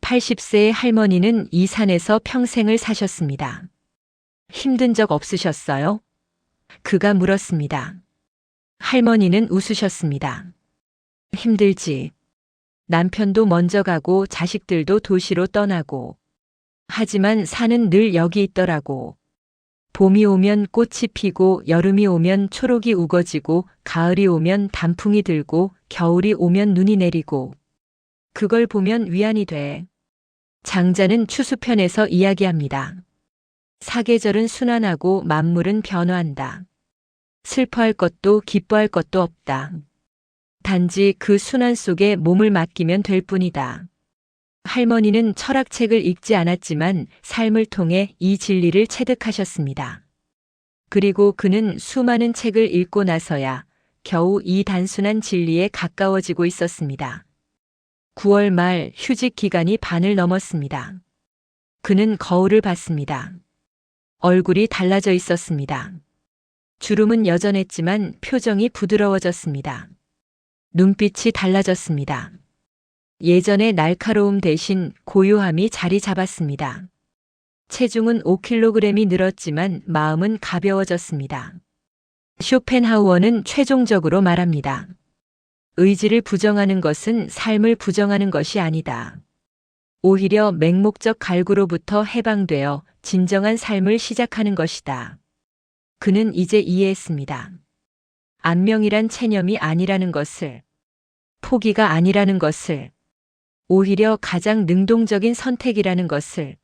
80세의 할머니는 이 산에서 평생을 사셨습니다. 힘든 적 없으셨어요? 그가 물었습니다. 할머니는 웃으셨습니다. 힘들지. 남편도 먼저 가고 자식들도 도시로 떠나고. 하지만 산은 늘 여기 있더라고. 봄이 오면 꽃이 피고 여름이 오면 초록이 우거지고 가을이 오면 단풍이 들고 겨울이 오면 눈이 내리고. 그걸 보면 위안이 돼. 장자는 추수편에서 이야기합니다. 사계절은 순환하고 만물은 변화한다. 슬퍼할 것도 기뻐할 것도 없다. 단지 그 순환 속에 몸을 맡기면 될 뿐이다. 할머니는 철학책을 읽지 않았지만 삶을 통해 이 진리를 체득하셨습니다. 그리고 그는 수많은 책을 읽고 나서야 겨우 이 단순한 진리에 가까워지고 있었습니다. 9월 말 휴직 기간이 반을 넘었습니다. 그는 거울을 봤습니다. 얼굴이 달라져 있었습니다. 주름은 여전했지만 표정이 부드러워졌습니다. 눈빛이 달라졌습니다. 예전의 날카로움 대신 고요함이 자리 잡았습니다. 체중은 5kg이 늘었지만 마음은 가벼워졌습니다. 쇼펜하우어는 최종적으로 말합니다. 의지를 부정하는 것은 삶을 부정하는 것이 아니다. 오히려 맹목적 갈구로부터 해방되어 진정한 삶을 시작하는 것이다. 그는 이제 이해했습니다. 안명이란 체념이 아니라는 것을, 포기가 아니라는 것을, 오히려 가장 능동적인 선택이라는 것을,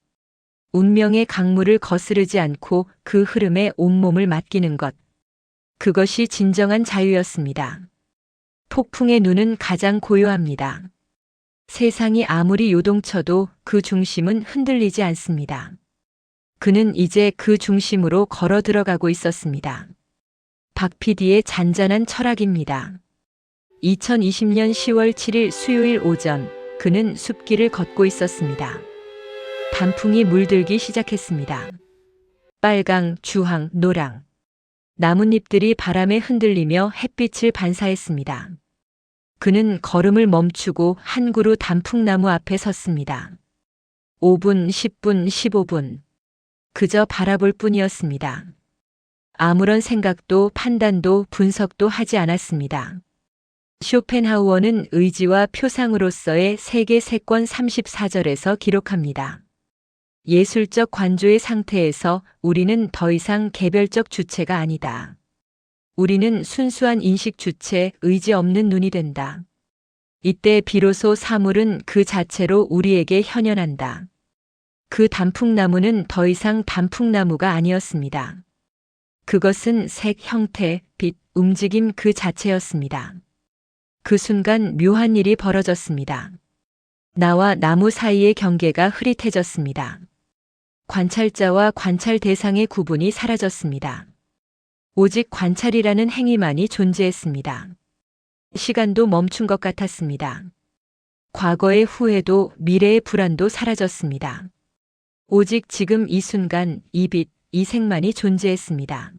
운명의 강물을 거스르지 않고 그 흐름에 온몸을 맡기는 것. 그것이 진정한 자유였습니다. 폭풍의 눈은 가장 고요합니다. 세상이 아무리 요동쳐도 그 중심은 흔들리지 않습니다. 그는 이제 그 중심으로 걸어 들어가고 있었습니다. 박 PD의 잔잔한 철학입니다. 2020년 10월 7일 수요일 오전, 그는 숲길을 걷고 있었습니다. 단풍이 물들기 시작했습니다. 빨강, 주황, 노랑. 나뭇잎들이 바람에 흔들리며 햇빛을 반사했습니다. 그는 걸음을 멈추고 한 그루 단풍나무 앞에 섰습니다. 5분, 10분, 15분. 그저 바라볼 뿐이었습니다. 아무런 생각도 판단도 분석도 하지 않았습니다. 쇼펜하우어는 의지와 표상으로서의 세계 세권 34절에서 기록합니다. 예술적 관조의 상태에서 우리는 더 이상 개별적 주체가 아니다. 우리는 순수한 인식 주체, 의지 없는 눈이 된다. 이때 비로소 사물은 그 자체로 우리에게 현현한다. 그 단풍나무는 더 이상 단풍나무가 아니었습니다. 그것은 색, 형태, 빛, 움직임 그 자체였습니다. 그 순간 묘한 일이 벌어졌습니다. 나와 나무 사이의 경계가 흐릿해졌습니다. 관찰자와 관찰 대상의 구분이 사라졌습니다. 오직 관찰이라는 행위만이 존재했습니다. 시간도 멈춘 것 같았습니다. 과거의 후회도 미래의 불안도 사라졌습니다. 오직 지금 이 순간, 이 빛, 이 색만이 존재했습니다.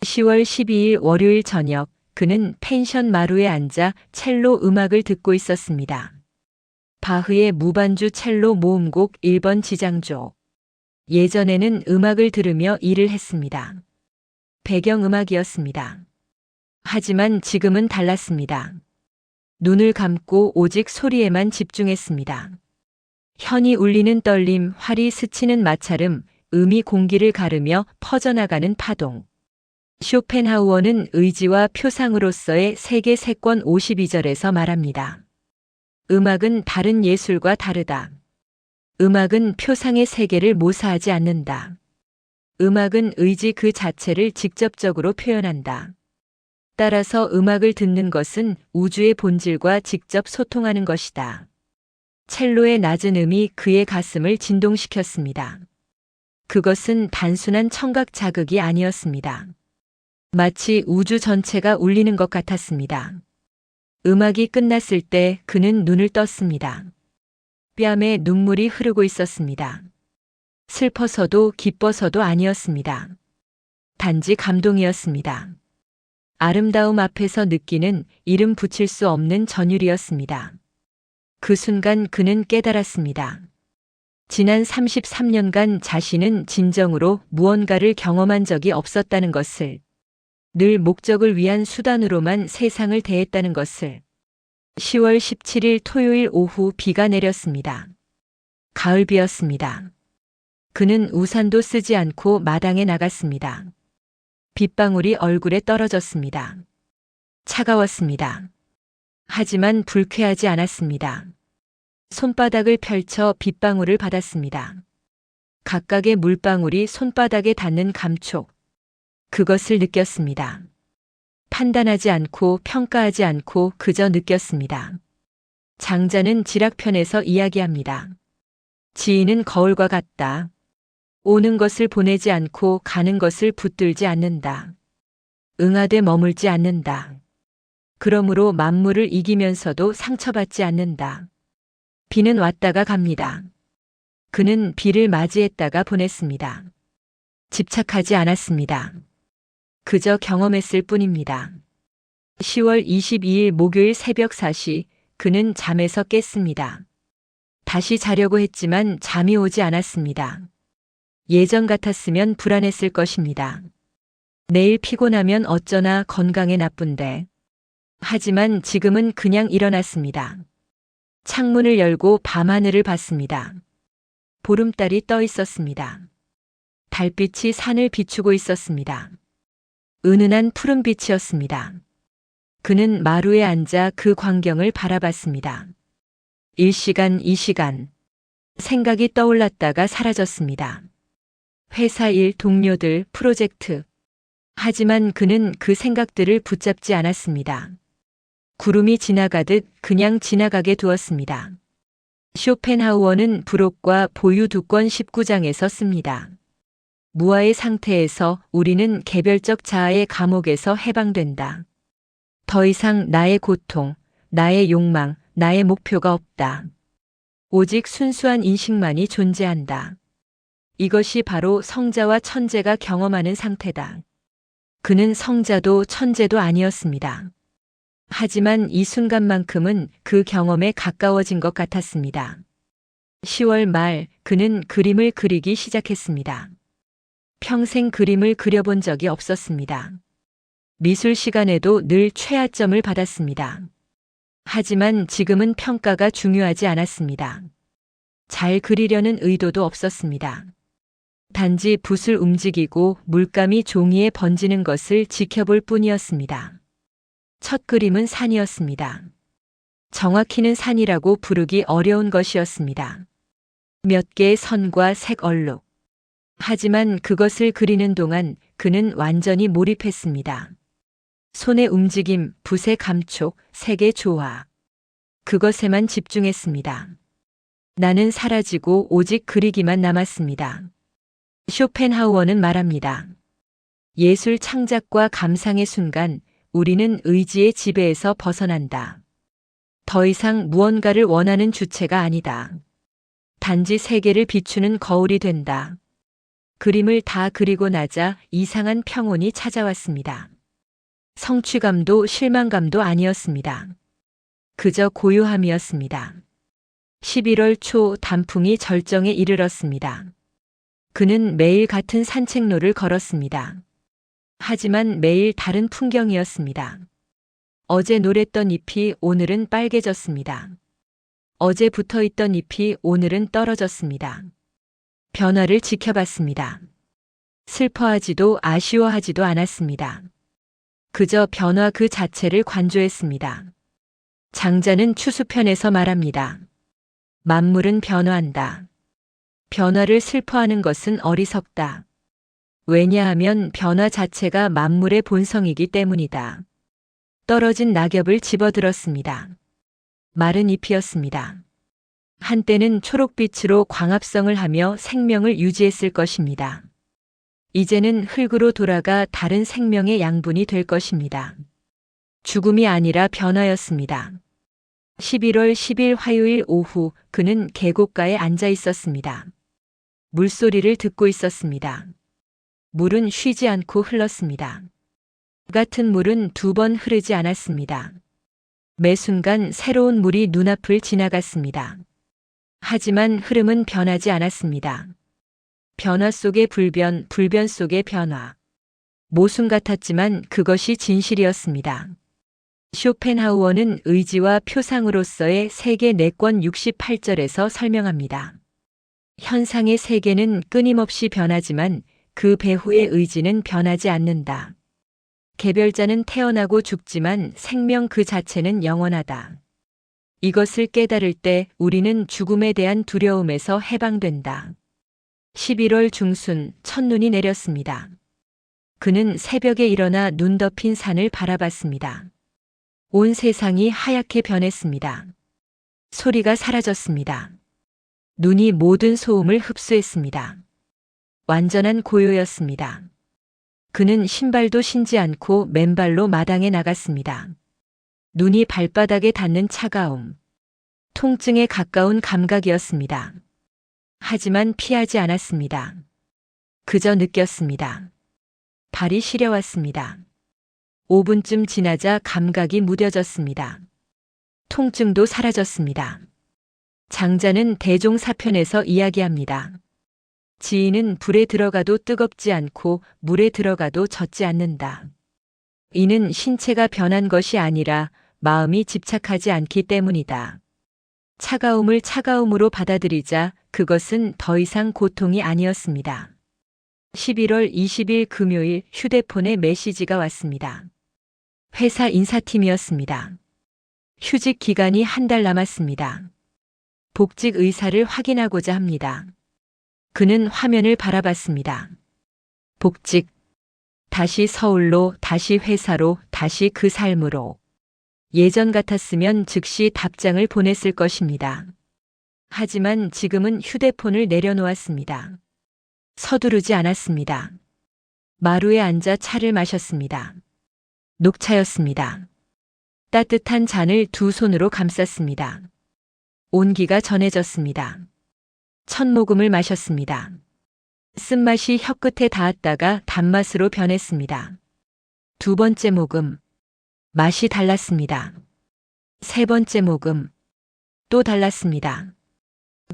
10월 12일 월요일 저녁, 그는 펜션 마루에 앉아 첼로 음악을 듣고 있었습니다. 바흐의 무반주 첼로 모음곡 1번 지장조. 예전에는 음악을 들으며 일을 했습니다. 배경음악이었습니다. 하지만 지금은 달랐습니다. 눈을 감고 오직 소리에만 집중했습니다. 현이 울리는 떨림, 활이 스치는 마찰음, 음이 공기를 가르며 퍼져나가는 파동. 쇼펜하우어는 의지와 표상으로서의 세계 세권 52절에서 말합니다. 음악은 다른 예술과 다르다. 음악은 표상의 세계를 모사하지 않는다. 음악은 의지 그 자체를 직접적으로 표현한다. 따라서 음악을 듣는 것은 우주의 본질과 직접 소통하는 것이다. 첼로의 낮은 음이 그의 가슴을 진동시켰습니다. 그것은 단순한 청각 자극이 아니었습니다. 마치 우주 전체가 울리는 것 같았습니다. 음악이 끝났을 때 그는 눈을 떴습니다. 뺨에 눈물이 흐르고 있었습니다. 슬퍼서도 기뻐서도 아니었습니다. 단지 감동이었습니다. 아름다움 앞에서 느끼는 이름 붙일 수 없는 전율이었습니다. 그 순간 그는 깨달았습니다. 지난 33년간 자신은 진정으로 무언가를 경험한 적이 없었다는 것을, 늘 목적을 위한 수단으로만 세상을 대했다는 것을. 10월 17일 토요일 오후 비가 내렸습니다. 가을비였습니다. 그는 우산도 쓰지 않고 마당에 나갔습니다. 빗방울이 얼굴에 떨어졌습니다. 차가웠습니다. 하지만 불쾌하지 않았습니다. 손바닥을 펼쳐 빗방울을 받았습니다. 각각의 물방울이 손바닥에 닿는 감촉. 그것을 느꼈습니다. 판단하지 않고 평가하지 않고 그저 느꼈습니다. 장자는 지락편에서 이야기합니다. 지인은 거울과 같다. 오는 것을 보내지 않고 가는 것을 붙들지 않는다. 응하되 머물지 않는다. 그러므로 만물을 이기면서도 상처받지 않는다. 비는 왔다가 갑니다. 그는 비를 맞이했다가 보냈습니다. 집착하지 않았습니다. 그저 경험했을 뿐입니다. 10월 22일 목요일 새벽 4시, 그는 잠에서 깼습니다. 다시 자려고 했지만 잠이 오지 않았습니다. 예전 같았으면 불안했을 것입니다. 내일 피곤하면 어쩌나 건강에 나쁜데. 하지만 지금은 그냥 일어났습니다. 창문을 열고 밤하늘을 봤습니다. 보름달이 떠 있었습니다. 달빛이 산을 비추고 있었습니다. 은은한 푸른빛이었습니다. 그는 마루에 앉아 그 광경을 바라봤습니다. 1시간, 2시간. 생각이 떠올랐다가 사라졌습니다. 회사 일, 동료들, 프로젝트. 하지만 그는 그 생각들을 붙잡지 않았습니다. 구름이 지나가듯 그냥 지나가게 두었습니다. 쇼펜하우어는 부록과 보유 두 권 19장에서 씁니다. 무아의 상태에서 우리는 개별적 자아의 감옥에서 해방된다. 더 이상 나의 고통, 나의 욕망, 나의 목표가 없다. 오직 순수한 인식만이 존재한다. 이것이 바로 성자와 천재가 경험하는 상태다. 그는 성자도 천재도 아니었습니다. 하지만 이 순간만큼은 그 경험에 가까워진 것 같았습니다. 10월 말 그는 그림을 그리기 시작했습니다. 평생 그림을 그려본 적이 없었습니다. 미술 시간에도 늘 최하점을 받았습니다. 하지만 지금은 평가가 중요하지 않았습니다. 잘 그리려는 의도도 없었습니다. 단지 붓을 움직이고 물감이 종이에 번지는 것을 지켜볼 뿐이었습니다. 첫 그림은 산이었습니다. 정확히는 산이라고 부르기 어려운 것이었습니다. 몇 개의 선과 색 얼룩. 하지만 그것을 그리는 동안 그는 완전히 몰입했습니다. 손의 움직임, 붓의 감촉, 색의 조화. 그것에만 집중했습니다. 나는 사라지고 오직 그리기만 남았습니다. 쇼펜하우어는 말합니다. 예술 창작과 감상의 순간 우리는 의지의 지배에서 벗어난다. 더 이상 무언가를 원하는 주체가 아니다. 단지 세계를 비추는 거울이 된다. 그림을 다 그리고 나자 이상한 평온이 찾아왔습니다. 성취감도 실망감도 아니었습니다. 그저 고요함이었습니다. 11월 초 단풍이 절정에 이르렀습니다. 그는 매일 같은 산책로를 걸었습니다. 하지만 매일 다른 풍경이었습니다. 어제 노랬던 잎이 오늘은 빨개졌습니다. 어제 붙어 있던 잎이 오늘은 떨어졌습니다. 변화를 지켜봤습니다. 슬퍼하지도 아쉬워하지도 않았습니다. 그저 변화 그 자체를 관조했습니다. 장자는 추수편에서 말합니다. 만물은 변화한다. 변화를 슬퍼하는 것은 어리석다. 왜냐하면 변화 자체가 만물의 본성이기 때문이다. 떨어진 낙엽을 집어들었습니다. 마른 잎이었습니다. 한때는 초록빛으로 광합성을 하며 생명을 유지했을 것입니다. 이제는 흙으로 돌아가 다른 생명의 양분이 될 것입니다. 죽음이 아니라 변화였습니다. 11월 10일 화요일 오후 그는 계곡가에 앉아 있었습니다. 물소리를 듣고 있었습니다. 물은 쉬지 않고 흘렀습니다. 같은 물은 두 번 흐르지 않았습니다. 매 순간 새로운 물이 눈앞을 지나갔습니다. 하지만 흐름은 변하지 않았습니다. 변화 속의 불변, 불변 속의 변화. 모순 같았지만 그것이 진실이었습니다. 쇼펜하우어는 의지와 표상으로서의 세계 4권 68절에서 설명합니다. 현상의 세계는 끊임없이 변하지만 그 배후의 의지는 변하지 않는다. 개별자는 태어나고 죽지만 생명 그 자체는 영원하다. 이것을 깨달을 때 우리는 죽음에 대한 두려움에서 해방된다. 11월 중순 첫눈이 내렸습니다. 그는 새벽에 일어나 눈 덮인 산을 바라봤습니다. 온 세상이 하얗게 변했습니다. 소리가 사라졌습니다. 눈이 모든 소음을 흡수했습니다. 완전한 고요였습니다. 그는 신발도 신지 않고 맨발로 마당에 나갔습니다. 눈이 발바닥에 닿는 차가움, 통증에 가까운 감각이었습니다. 하지만 피하지 않았습니다. 그저 느꼈습니다. 발이 시려왔습니다. 5분쯤 지나자 감각이 무뎌졌습니다. 통증도 사라졌습니다. 장자는 대종사편에서 이야기합니다. 지인은 불에 들어가도 뜨겁지 않고 물에 들어가도 젖지 않는다. 이는 신체가 변한 것이 아니라 마음이 집착하지 않기 때문이다. 차가움을 차가움으로 받아들이자 그것은 더 이상 고통이 아니었습니다. 11월 20일 금요일 휴대폰에 메시지가 왔습니다. 회사 인사팀이었습니다. 휴직 기간이 한 달 남았습니다. 복직 의사를 확인하고자 합니다. 그는 화면을 바라봤습니다. 복직. 다시 서울로, 다시 회사로, 다시 그 삶으로. 예전 같았으면 즉시 답장을 보냈을 것입니다. 하지만 지금은 휴대폰을 내려놓았습니다. 서두르지 않았습니다. 마루에 앉아 차를 마셨습니다. 녹차였습니다. 따뜻한 잔을 두 손으로 감쌌습니다. 온기가 전해졌습니다. 첫 모금을 마셨습니다. 쓴맛이 혀끝에 닿았다가 단맛으로 변했습니다. 두 번째 모금. 맛이 달랐습니다. 세 번째 모금. 또 달랐습니다.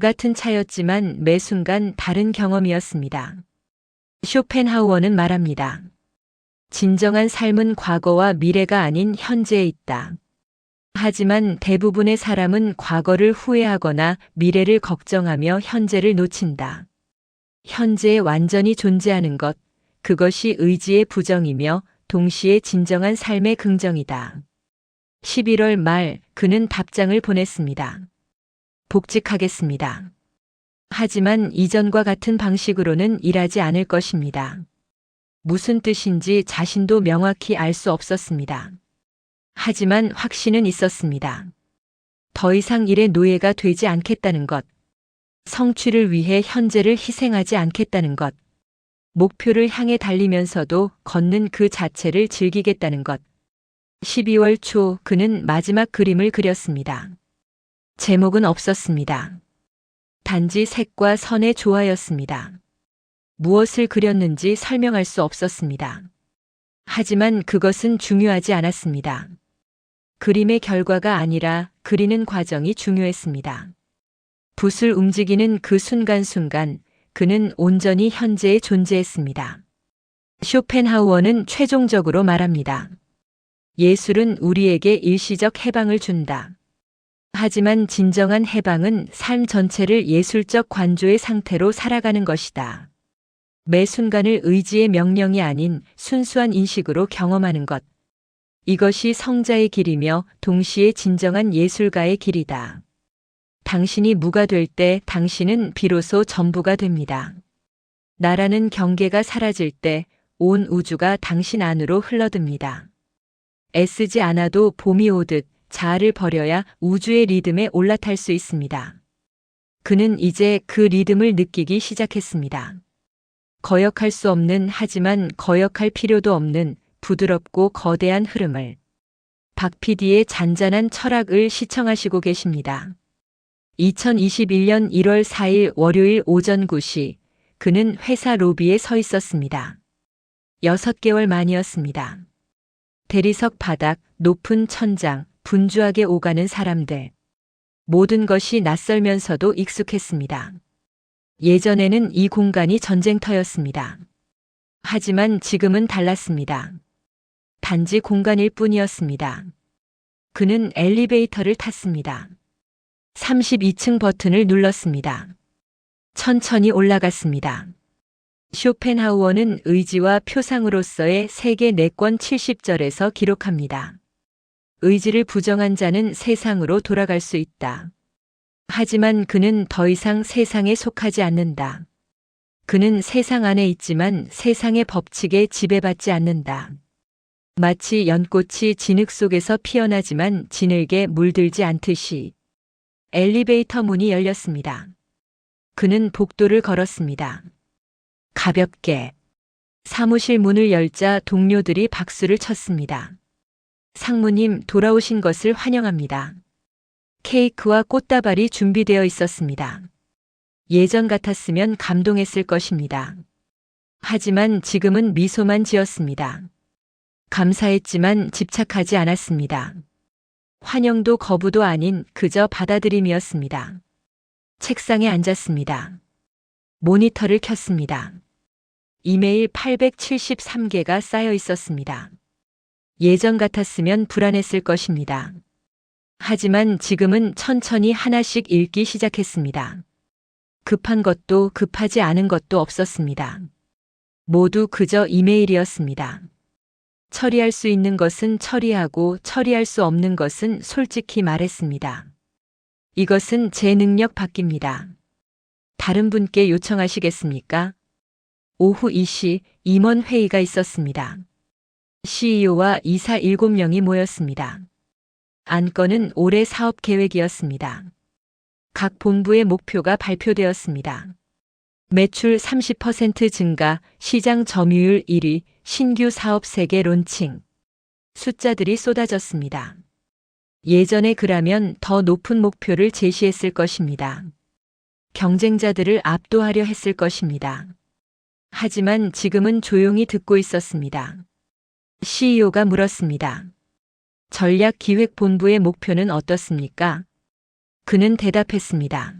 같은 차였지만 매 순간 다른 경험이었습니다. 쇼펜하우어는 말합니다. 진정한 삶은 과거와 미래가 아닌 현재에 있다. 하지만 대부분의 사람은 과거를 후회하거나 미래를 걱정하며 현재를 놓친다. 현재에 완전히 존재하는 것, 그것이 의지의 부정이며 동시에 진정한 삶의 긍정이다. 11월 말 그는 답장을 보냈습니다. 복직하겠습니다. 하지만 이전과 같은 방식으로는 일하지 않을 것입니다. 무슨 뜻인지 자신도 명확히 알 수 없었습니다. 하지만 확신은 있었습니다. 더 이상 일의 노예가 되지 않겠다는 것. 성취를 위해 현재를 희생하지 않겠다는 것. 목표를 향해 달리면서도 걷는 그 자체를 즐기겠다는 것. 12월 초 그는 마지막 그림을 그렸습니다. 제목은 없었습니다. 단지 색과 선의 조화였습니다. 무엇을 그렸는지 설명할 수 없었습니다. 하지만 그것은 중요하지 않았습니다. 그림의 결과가 아니라 그리는 과정이 중요했습니다. 붓을 움직이는 그 순간순간 그는 온전히 현재에 존재했습니다. 쇼펜하우어는 최종적으로 말합니다. 예술은 우리에게 일시적 해방을 준다. 하지만 진정한 해방은 삶 전체를 예술적 관조의 상태로 살아가는 것이다. 매 순간을 의지의 명령이 아닌 순수한 인식으로 경험하는 것. 이것이 성자의 길이며 동시에 진정한 예술가의 길이다. 당신이 무가 될 때 당신은 비로소 전부가 됩니다. 나라는 경계가 사라질 때 온 우주가 당신 안으로 흘러듭니다. 애쓰지 않아도 봄이 오듯 자아를 버려야 우주의 리듬에 올라탈 수 있습니다. 그는 이제 그 리듬을 느끼기 시작했습니다. 거역할 수 없는 하지만 거역할 필요도 없는 부드럽고 거대한 흐름을. 박 PD의 잔잔한 철학을 시청하시고 계십니다. 2021년 1월 4일 월요일 오전 9시 그는 회사 로비에 서 있었습니다. 6개월 만이었습니다. 대리석 바닥, 높은 천장, 분주하게 오가는 사람들. 모든 것이 낯설면서도 익숙했습니다. 예전에는 이 공간이 전쟁터였습니다. 하지만 지금은 달랐습니다. 단지 공간일 뿐이었습니다. 그는 엘리베이터를 탔습니다. 32층 버튼을 눌렀습니다. 천천히 올라갔습니다. 쇼펜하우어는 의지와 표상으로서의 세계 내권 70절에서 기록합니다. 의지를 부정한 자는 세상으로 돌아갈 수 있다. 하지만 그는 더 이상 세상에 속하지 않는다. 그는 세상 안에 있지만 세상의 법칙에 지배받지 않는다. 마치 연꽃이 진흙 속에서 피어나지만 진흙에 물들지 않듯이. 엘리베이터 문이 열렸습니다. 그는 복도를 걸었습니다. 가볍게. 사무실 문을 열자 동료들이 박수를 쳤습니다. 상무님 돌아오신 것을 환영합니다. 케이크와 꽃다발이 준비되어 있었습니다. 예전 같았으면 감동했을 것입니다. 하지만 지금은 미소만 지었습니다. 감사했지만 집착하지 않았습니다. 환영도 거부도 아닌 그저 받아들임이었습니다. 책상에 앉았습니다. 모니터를 켰습니다. 이메일 873개가 쌓여 있었습니다. 예전 같았으면 불안했을 것입니다. 하지만 지금은 천천히 하나씩 읽기 시작했습니다. 급한 것도 급하지 않은 것도 없었습니다. 모두 그저 이메일이었습니다. 처리할 수 있는 것은 처리하고 처리할 수 없는 것은 솔직히 말했습니다. 이것은 제 능력 밖입니다. 다른 분께 요청하시겠습니까? 오후 2시 임원 회의가 있었습니다. CEO와 이사 7명이 모였습니다. 안건은 올해 사업 계획이었습니다. 각 본부의 목표가 발표되었습니다. 매출 30% 증가, 시장 점유율 1위, 신규 사업 3개 론칭. 숫자들이 쏟아졌습니다. 예전에 그라면 더 높은 목표를 제시했을 것입니다. 경쟁자들을 압도하려 했을 것입니다. 하지만 지금은 조용히 듣고 있었습니다. CEO가 물었습니다. 전략기획본부의 목표는 어떻습니까? 그는 대답했습니다.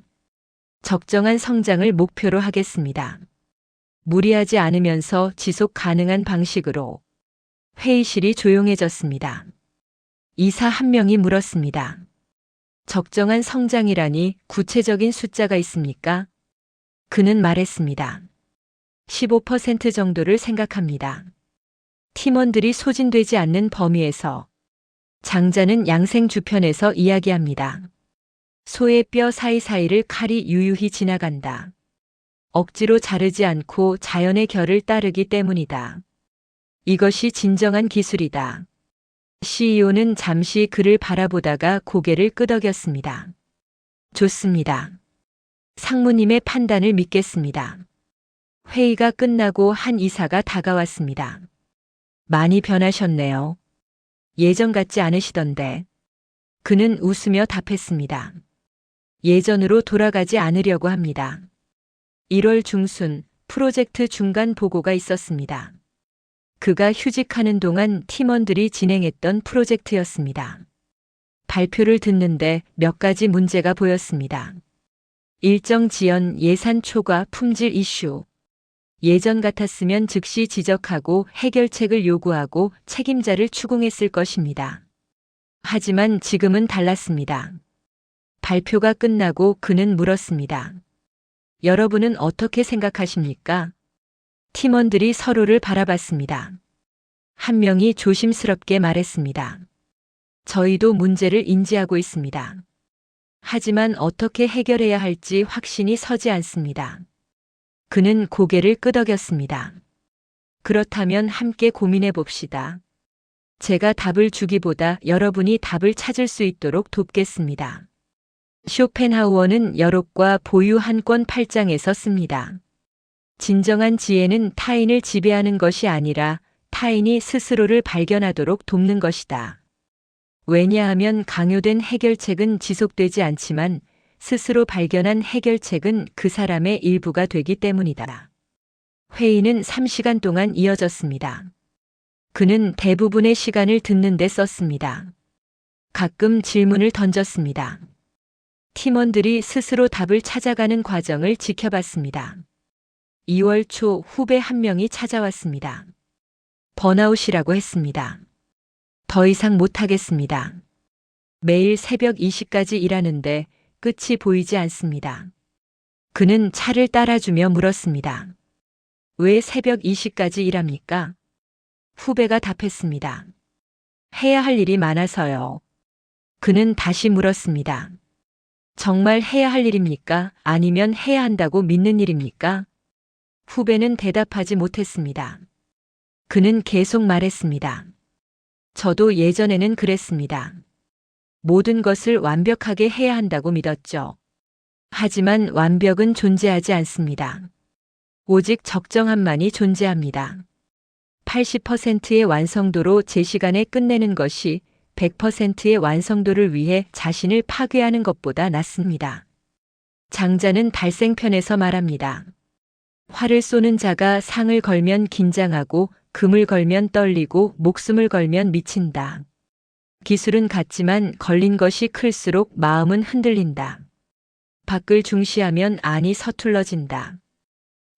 적정한 성장을 목표로 하겠습니다. 무리하지 않으면서 지속 가능한 방식으로. 회의실이 조용해졌습니다. 이사 한 명이 물었습니다. 적정한 성장이라니 구체적인 숫자가 있습니까? 그는 말했습니다. 15% 정도를 생각합니다. 팀원들이 소진되지 않는 범위에서. 장자는 양생 주편에서 이야기합니다. 소의 뼈 사이사이를 칼이 유유히 지나간다. 억지로 자르지 않고 자연의 결을 따르기 때문이다. 이것이 진정한 기술이다. CEO는 잠시 그를 바라보다가 고개를 끄덕였습니다. 좋습니다. 상무님의 판단을 믿겠습니다. 회의가 끝나고 한 이사가 다가왔습니다. 많이 변하셨네요. 예전 같지 않으시던데. 그는 웃으며 답했습니다. 예전으로 돌아가지 않으려고 합니다. 1월 중순 프로젝트 중간 보고가 있었습니다. 그가 휴직하는 동안 팀원들이 진행했던 프로젝트였습니다. 발표를 듣는데 몇 가지 문제가 보였습니다. 일정 지연, 예산 초과, 품질 이슈. 예전 같았으면 즉시 지적하고 해결책을 요구하고 책임자를 추궁했을 것입니다. 하지만 지금은 달랐습니다. 발표가 끝나고 그는 물었습니다. 여러분은 어떻게 생각하십니까? 팀원들이 서로를 바라봤습니다. 한 명이 조심스럽게 말했습니다. 저희도 문제를 인지하고 있습니다. 하지만 어떻게 해결해야 할지 확신이 서지 않습니다. 그는 고개를 끄덕였습니다. 그렇다면 함께 고민해 봅시다. 제가 답을 주기보다 여러분이 답을 찾을 수 있도록 돕겠습니다. 쇼펜하우어는 여록과 보유 한 권 8장에서 씁니다. 진정한 지혜는 타인을 지배하는 것이 아니라 타인이 스스로를 발견하도록 돕는 것이다. 왜냐하면 강요된 해결책은 지속되지 않지만 스스로 발견한 해결책은 그 사람의 일부가 되기 때문이다. 회의는 3시간 동안 이어졌습니다. 그는 대부분의 시간을 듣는 데 썼습니다. 가끔 질문을 던졌습니다. 팀원들이 스스로 답을 찾아가는 과정을 지켜봤습니다. 2월 초 후배 한 명이 찾아왔습니다. 번아웃이라고 했습니다. 더 이상 못하겠습니다. 매일 새벽 2시까지 일하는데 끝이 보이지 않습니다. 그는 차를 따라주며 물었습니다. 왜 새벽 2시까지 일합니까? 후배가 답했습니다. 해야 할 일이 많아서요. 그는 다시 물었습니다. 정말 해야 할 일입니까? 아니면 해야 한다고 믿는 일입니까? 후배는 대답하지 못했습니다. 그는 계속 말했습니다. 저도 예전에는 그랬습니다. 모든 것을 완벽하게 해야 한다고 믿었죠. 하지만 완벽은 존재하지 않습니다. 오직 적정함만이 존재합니다. 80%의 완성도로 제 시간에 끝내는 것이 100%의 완성도를 위해 자신을 파괴하는 것보다 낫습니다. 장자는 발생편에서 말합니다. 활을 쏘는 자가 상을 걸면 긴장하고 금을 걸면 떨리고 목숨을 걸면 미친다. 기술은 같지만 걸린 것이 클수록 마음은 흔들린다. 밖을 중시하면 안이 서툴러진다.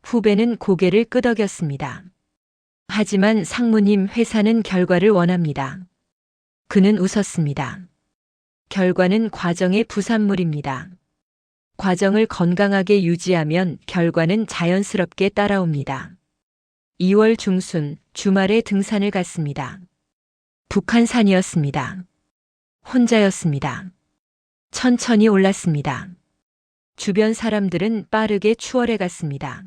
후배는 고개를 끄덕였습니다. 하지만 상무님, 회사는 결과를 원합니다. 그는 웃었습니다. 결과는 과정의 부산물입니다. 과정을 건강하게 유지하면 결과는 자연스럽게 따라옵니다. 2월 중순 주말에 등산을 갔습니다. 북한산이었습니다. 혼자였습니다. 천천히 올랐습니다. 주변 사람들은 빠르게 추월해 갔습니다.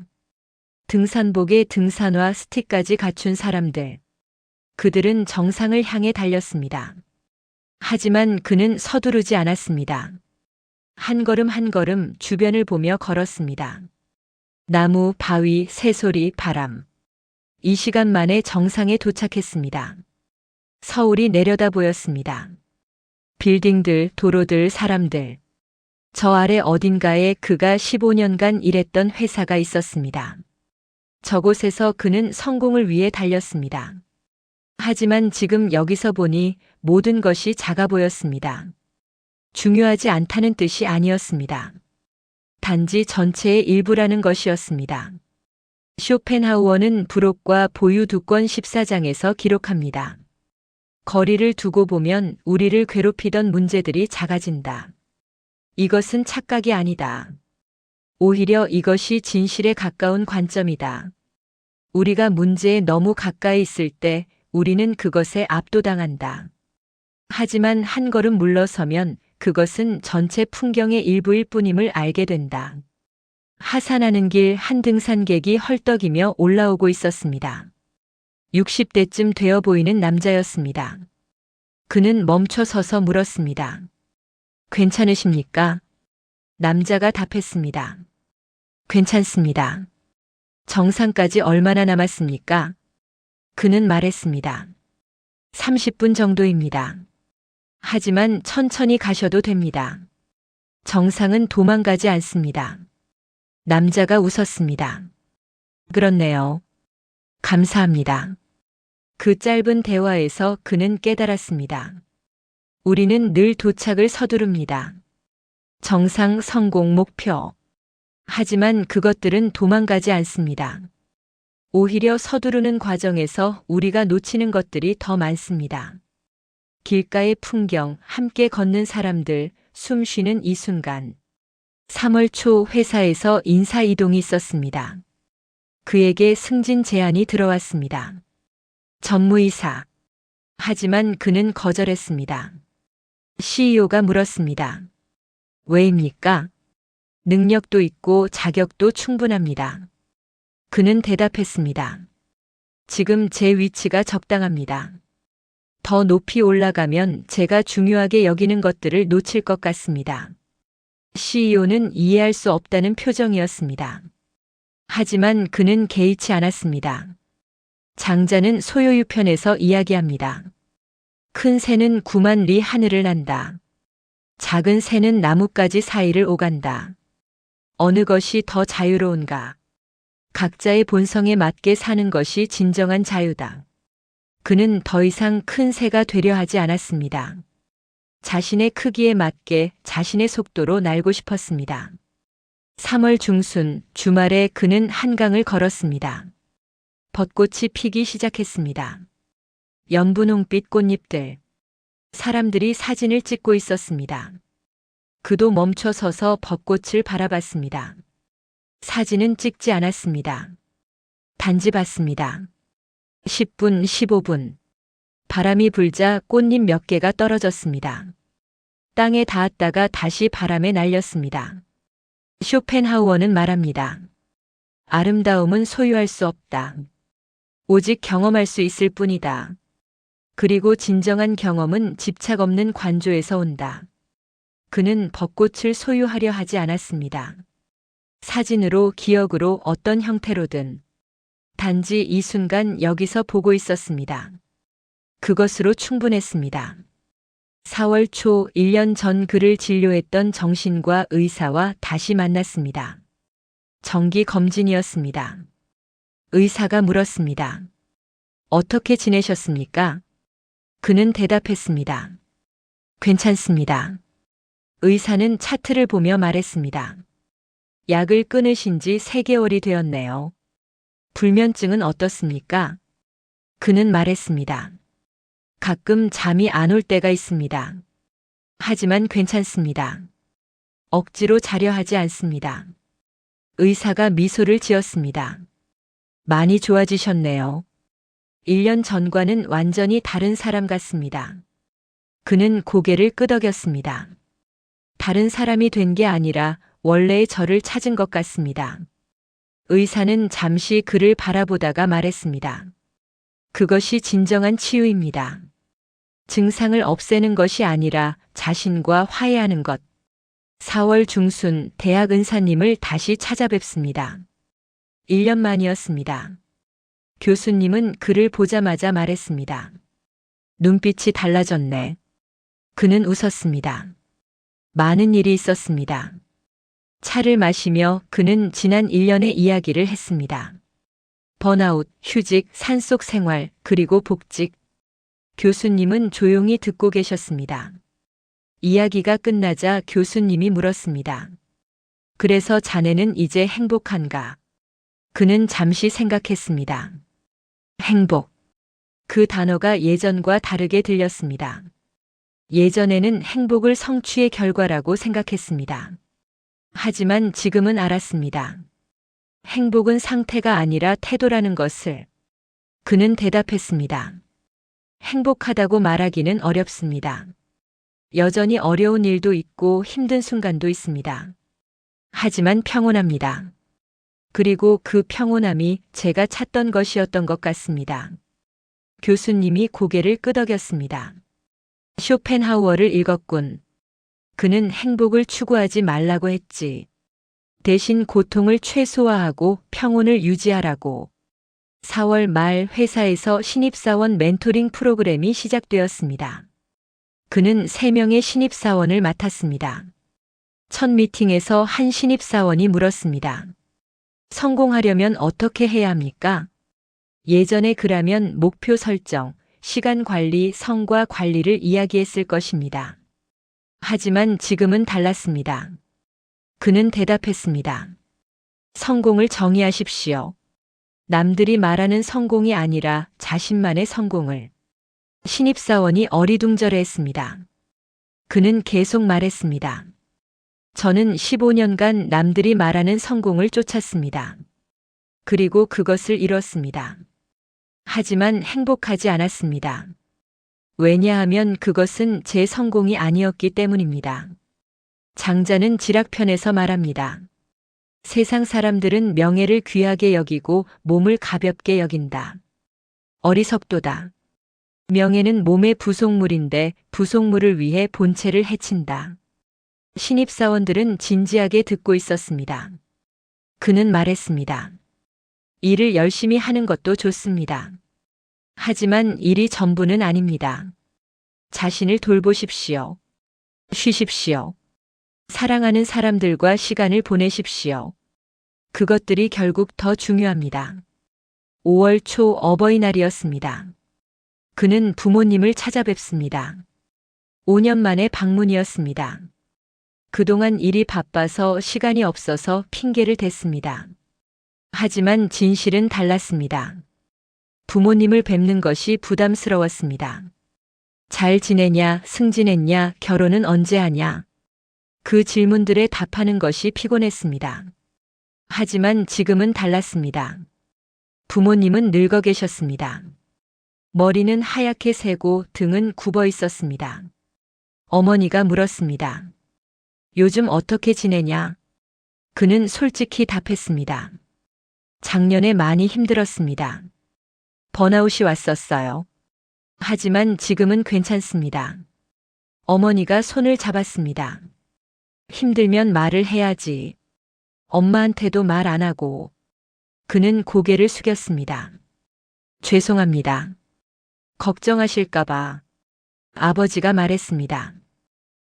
등산복에 등산화 스틱까지 갖춘 사람들. 그들은 정상을 향해 달렸습니다. 하지만 그는 서두르지 않았습니다. 한 걸음 한 걸음 주변을 보며 걸었습니다. 나무, 바위, 새소리, 바람. 이 시간 만에 정상에 도착했습니다. 서울이 내려다 보였습니다. 빌딩들, 도로들, 사람들. 저 아래 어딘가에 그가 15년간 일했던 회사가 있었습니다. 저곳에서 그는 성공을 위해 달렸습니다. 하지만 지금 여기서 보니 모든 것이 작아 보였습니다. 중요하지 않다는 뜻이 아니었습니다. 단지 전체의 일부라는 것이었습니다. 쇼펜하우어는 부록과 보유 두 권 14장에서 기록합니다. 거리를 두고 보면 우리를 괴롭히던 문제들이 작아진다. 이것은 착각이 아니다. 오히려 이것이 진실에 가까운 관점이다. 우리가 문제에 너무 가까이 있을 때 우리는 그것에 압도당한다. 하지만 한 걸음 물러서면 그것은 전체 풍경의 일부일 뿐임을 알게 된다. 하산하는 길 한 등산객이 헐떡이며 올라오고 있었습니다. 60대쯤 되어 보이는 남자였습니다. 그는 멈춰 서서 물었습니다. 괜찮으십니까? 남자가 답했습니다. 괜찮습니다. 정상까지 얼마나 남았습니까? 그는 말했습니다. 30분 정도입니다. 하지만 천천히 가셔도 됩니다. 정상은 도망가지 않습니다. 남자가 웃었습니다. 그렇네요. 감사합니다. 그 짧은 대화에서 그는 깨달았습니다. 우리는 늘 도착을 서두릅니다. 정상, 성공, 목표. 하지만 그것들은 도망가지 않습니다. 오히려 서두르는 과정에서 우리가 놓치는 것들이 더 많습니다. 길가의 풍경, 함께 걷는 사람들, 숨 쉬는 이 순간. 3월 초 회사에서 인사이동이 있었습니다. 그에게 승진 제안이 들어왔습니다. 전무이사. 하지만 그는 거절했습니다. CEO가 물었습니다. 왜입니까? 능력도 있고 자격도 충분합니다. 그는 대답했습니다. 지금 제 위치가 적당합니다. 더 높이 올라가면 제가 중요하게 여기는 것들을 놓칠 것 같습니다. CEO는 이해할 수 없다는 표정이었습니다. 하지만 그는 개의치 않았습니다. 장자는 소요유편에서 이야기합니다. 큰 새는 9만 리 하늘을 난다. 작은 새는 나뭇가지 사이를 오간다. 어느 것이 더 자유로운가? 각자의 본성에 맞게 사는 것이 진정한 자유다. 그는 더 이상 큰 새가 되려 하지 않았습니다. 자신의 크기에 맞게 자신의 속도로 날고 싶었습니다. 3월 중순 주말에 그는 한강을 걸었습니다. 벚꽃이 피기 시작했습니다. 연분홍빛 꽃잎들. 사람들이 사진을 찍고 있었습니다. 그도 멈춰 서서 벚꽃을 바라봤습니다. 사진은 찍지 않았습니다. 단지 봤습니다. 10분, 15분. 바람이 불자 꽃잎 몇 개가 떨어졌습니다. 땅에 닿았다가 다시 바람에 날렸습니다. 쇼펜하우어는 말합니다. 아름다움은 소유할 수 없다. 오직 경험할 수 있을 뿐이다. 그리고 진정한 경험은 집착 없는 관조에서 온다. 그는 벚꽃을 소유하려 하지 않았습니다. 사진으로, 기억으로, 어떤 형태로든. 단지 이 순간 여기서 보고 있었습니다. 그것으로 충분했습니다. 4월 초 1년 전 그를 진료했던 정신과 의사와 다시 만났습니다. 정기 검진이었습니다. 의사가 물었습니다. 어떻게 지내셨습니까? 그는 대답했습니다. 괜찮습니다. 의사는 차트를 보며 말했습니다. 약을 끊으신 지 3개월이 되었네요. 불면증은 어떻습니까? 그는 말했습니다. 가끔 잠이 안 올 때가 있습니다. 하지만 괜찮습니다. 억지로 자려 하지 않습니다. 의사가 미소를 지었습니다. 많이 좋아지셨네요. 1년 전과는 완전히 다른 사람 같습니다. 그는 고개를 끄덕였습니다. 다른 사람이 된 게 아니라 원래의 저를 찾은 것 같습니다. 의사는 잠시 그를 바라보다가 말했습니다. 그것이 진정한 치유입니다. 증상을 없애는 것이 아니라 자신과 화해하는 것. 4월 중순 대학 은사님을 다시 찾아뵙습니다. 1년 만이었습니다. 교수님은 그를 보자마자 말했습니다. 눈빛이 달라졌네. 그는 웃었습니다. 많은 일이 있었습니다. 차를 마시며 그는 지난 1년의 이야기를 했습니다. 번아웃, 휴직, 산속 생활, 그리고 복직. 교수님은 조용히 듣고 계셨습니다. 이야기가 끝나자 교수님이 물었습니다. 그래서 자네는 이제 행복한가? 그는 잠시 생각했습니다. 행복. 그 단어가 예전과 다르게 들렸습니다. 예전에는 행복을 성취의 결과라고 생각했습니다. 하지만 지금은 알았습니다. 행복은 상태가 아니라 태도라는 것을. 그는 대답했습니다. 행복하다고 말하기는 어렵습니다. 여전히 어려운 일도 있고 힘든 순간도 있습니다. 하지만 평온합니다. 그리고 그 평온함이 제가 찾던 것이었던 것 같습니다. 교수님이 고개를 끄덕였습니다. 쇼펜하우어를 읽었군. 그는 행복을 추구하지 말라고 했지. 대신 고통을 최소화하고 평온을 유지하라고. 4월 말 회사에서 신입사원 멘토링 프로그램이 시작되었습니다. 그는 3명의 신입사원을 맡았습니다. 첫 미팅에서 한 신입사원이 물었습니다. 성공하려면 어떻게 해야 합니까? 예전에 그라면 목표 설정, 시간 관리, 성과 관리를 이야기했을 것입니다. 하지만 지금은 달랐습니다. 그는 대답했습니다. 성공을 정의하십시오. 남들이 말하는 성공이 아니라 자신만의 성공을. 신입사원이 어리둥절해했습니다. 그는 계속 말했습니다. 저는 15년간 남들이 말하는 성공을 쫓았습니다. 그리고 그것을 이뤘습니다. 하지만 행복하지 않았습니다. 왜냐하면 그것은 제 성공이 아니었기 때문입니다. 장자는 지락편에서 말합니다. 세상 사람들은 명예를 귀하게 여기고 몸을 가볍게 여긴다. 어리석도다. 명예는 몸의 부속물인데 부속물을 위해 본체를 해친다. 신입사원들은 진지하게 듣고 있었습니다. 그는 말했습니다. 일을 열심히 하는 것도 좋습니다. 하지만 일이 전부는 아닙니다. 자신을 돌보십시오. 쉬십시오. 사랑하는 사람들과 시간을 보내십시오. 그것들이 결국 더 중요합니다. 5월 초 어버이날이었습니다. 그는 부모님을 찾아뵙습니다. 5년 만에 방문이었습니다. 그동안 일이 바빠서 시간이 없어서 핑계를 댔습니다. 하지만 진실은 달랐습니다. 부모님을 뵙는 것이 부담스러웠습니다. 잘 지내냐, 승진했냐, 결혼은 언제 하냐. 그 질문들에 답하는 것이 피곤했습니다. 하지만 지금은 달랐습니다. 부모님은 늙어 계셨습니다. 머리는 하얗게 새고 등은 굽어 있었습니다. 어머니가 물었습니다. 요즘 어떻게 지내냐? 그는 솔직히 답했습니다. 작년에 많이 힘들었습니다. 번아웃이 왔었어요. 하지만 지금은 괜찮습니다. 어머니가 손을 잡았습니다. 힘들면 말을 해야지. 엄마한테도 말 안 하고. 그는 고개를 숙였습니다. 죄송합니다. 걱정하실까봐. 아버지가 말했습니다.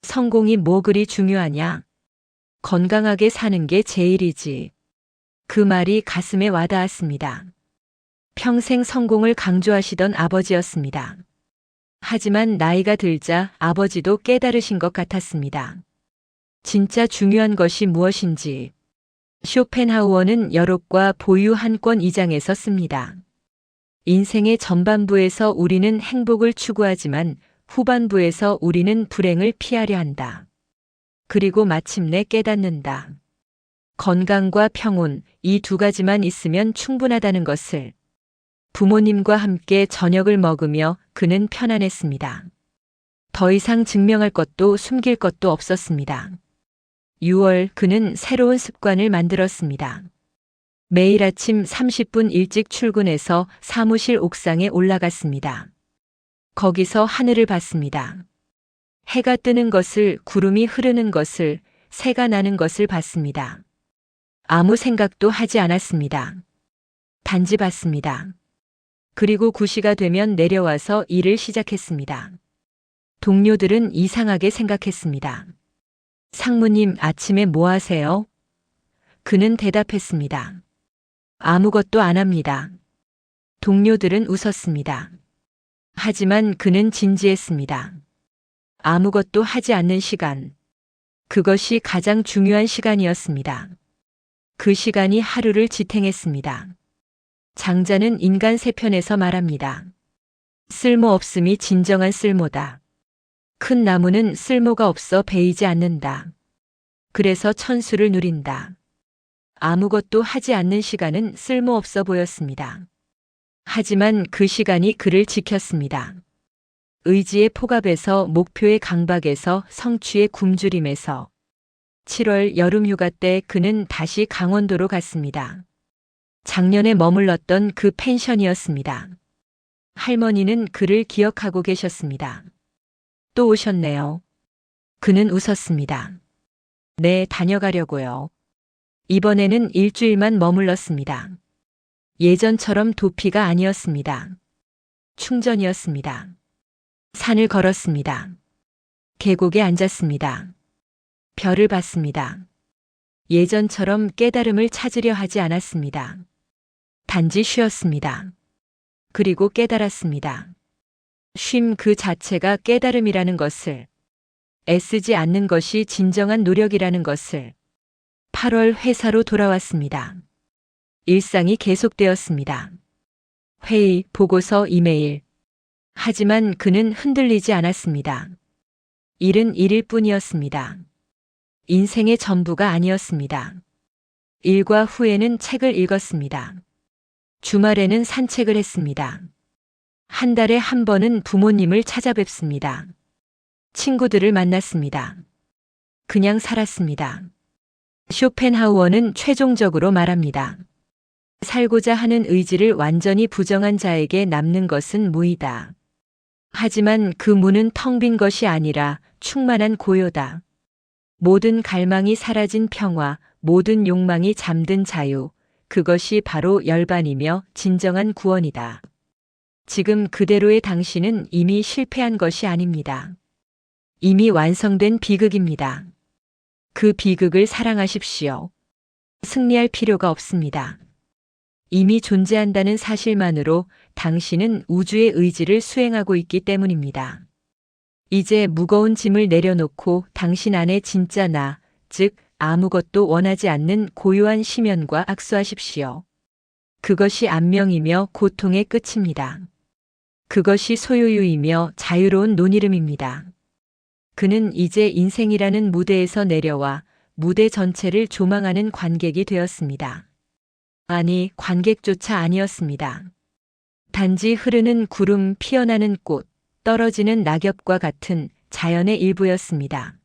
성공이 뭐 그리 중요하냐? 건강하게 사는 게 제일이지. 그 말이 가슴에 와닿았습니다. 평생 성공을 강조하시던 아버지였습니다. 하지만 나이가 들자 아버지도 깨달으신 것 같았습니다. 진짜 중요한 것이 무엇인지, 쇼펜하우어는 여록과 보유 한 권 2장에 씁니다. 인생의 전반부에서 우리는 행복을 추구하지만 후반부에서 우리는 불행을 피하려 한다. 그리고 마침내 깨닫는다. 건강과 평온, 이 두 가지만 있으면 충분하다는 것을. 부모님과 함께 저녁을 먹으며 그는 편안했습니다. 더 이상 증명할 것도 숨길 것도 없었습니다. 6월 그는 새로운 습관을 만들었습니다. 매일 아침 30분 일찍 출근해서 사무실 옥상에 올라갔습니다. 거기서 하늘을 봤습니다. 해가 뜨는 것을, 구름이 흐르는 것을, 새가 나는 것을 봤습니다. 아무 생각도 하지 않았습니다. 단지 봤습니다. 그리고 9시가 되면 내려와서 일을 시작했습니다. 동료들은 이상하게 생각했습니다. 상무님, 아침에 뭐 하세요? 그는 대답했습니다. 아무것도 안 합니다. 동료들은 웃었습니다. 하지만 그는 진지했습니다. 아무것도 하지 않는 시간. 그것이 가장 중요한 시간이었습니다. 그 시간이 하루를 지탱했습니다. 장자는 인간 세편에서 말합니다. 쓸모없음이 진정한 쓸모다. 큰 나무는 쓸모가 없어 베이지 않는다. 그래서 천수를 누린다. 아무것도 하지 않는 시간은 쓸모없어 보였습니다. 하지만 그 시간이 그를 지켰습니다. 의지의 폭압에서, 목표의 강박에서, 성취의 굶주림에서. 7월 여름휴가 때 그는 다시 강원도로 갔습니다. 작년에 머물렀던 그 펜션이었습니다. 할머니는 그를 기억하고 계셨습니다. 또 오셨네요. 그는 웃었습니다. 네, 다녀가려고요. 이번에는 일주일만 머물렀습니다. 예전처럼 도피가 아니었습니다. 충전이었습니다. 산을 걸었습니다. 계곡에 앉았습니다. 별을 봤습니다. 예전처럼 깨달음을 찾으려 하지 않았습니다. 단지 쉬었습니다. 그리고 깨달았습니다. 쉼 그 자체가 깨달음이라는 것을, 애쓰지 않는 것이 진정한 노력이라는 것을. 8월 회사로 돌아왔습니다. 일상이 계속되었습니다. 회의, 보고서, 이메일. 하지만 그는 흔들리지 않았습니다. 일은 일일 뿐이었습니다. 인생의 전부가 아니었습니다. 일과 후에는 책을 읽었습니다. 주말에는 산책을 했습니다. 한 달에 한 번은 부모님을 찾아뵙습니다. 친구들을 만났습니다. 그냥 살았습니다. 쇼펜하우어는 최종적으로 말합니다. 살고자 하는 의지를 완전히 부정한 자에게 남는 것은 무이다. 하지만 그 무는 텅 빈 것이 아니라 충만한 고요다. 모든 갈망이 사라진 평화, 모든 욕망이 잠든 자유, 그것이 바로 열반이며 진정한 구원이다. 지금 그대로의 당신은 이미 실패한 것이 아닙니다. 이미 완성된 비극입니다. 그 비극을 사랑하십시오. 승리할 필요가 없습니다. 이미 존재한다는 사실만으로 당신은 우주의 의지를 수행하고 있기 때문입니다. 이제 무거운 짐을 내려놓고 당신 안에 진짜 나, 즉 아무것도 원하지 않는 고요한 심연과 악수하십시오. 그것이 안명이며 고통의 끝입니다. 그것이 소유유이며 자유로운 논이름입니다. 그는 이제 인생이라는 무대에서 내려와 무대 전체를 조망하는 관객이 되었습니다. 아니, 관객조차 아니었습니다. 단지 흐르는 구름, 피어나는 꽃, 떨어지는 낙엽과 같은 자연의 일부였습니다.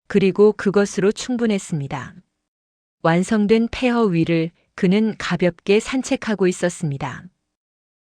그리고 그것으로 충분했습니다. 완성된 폐허 위를 그는 가볍게 산책하고 있었습니다.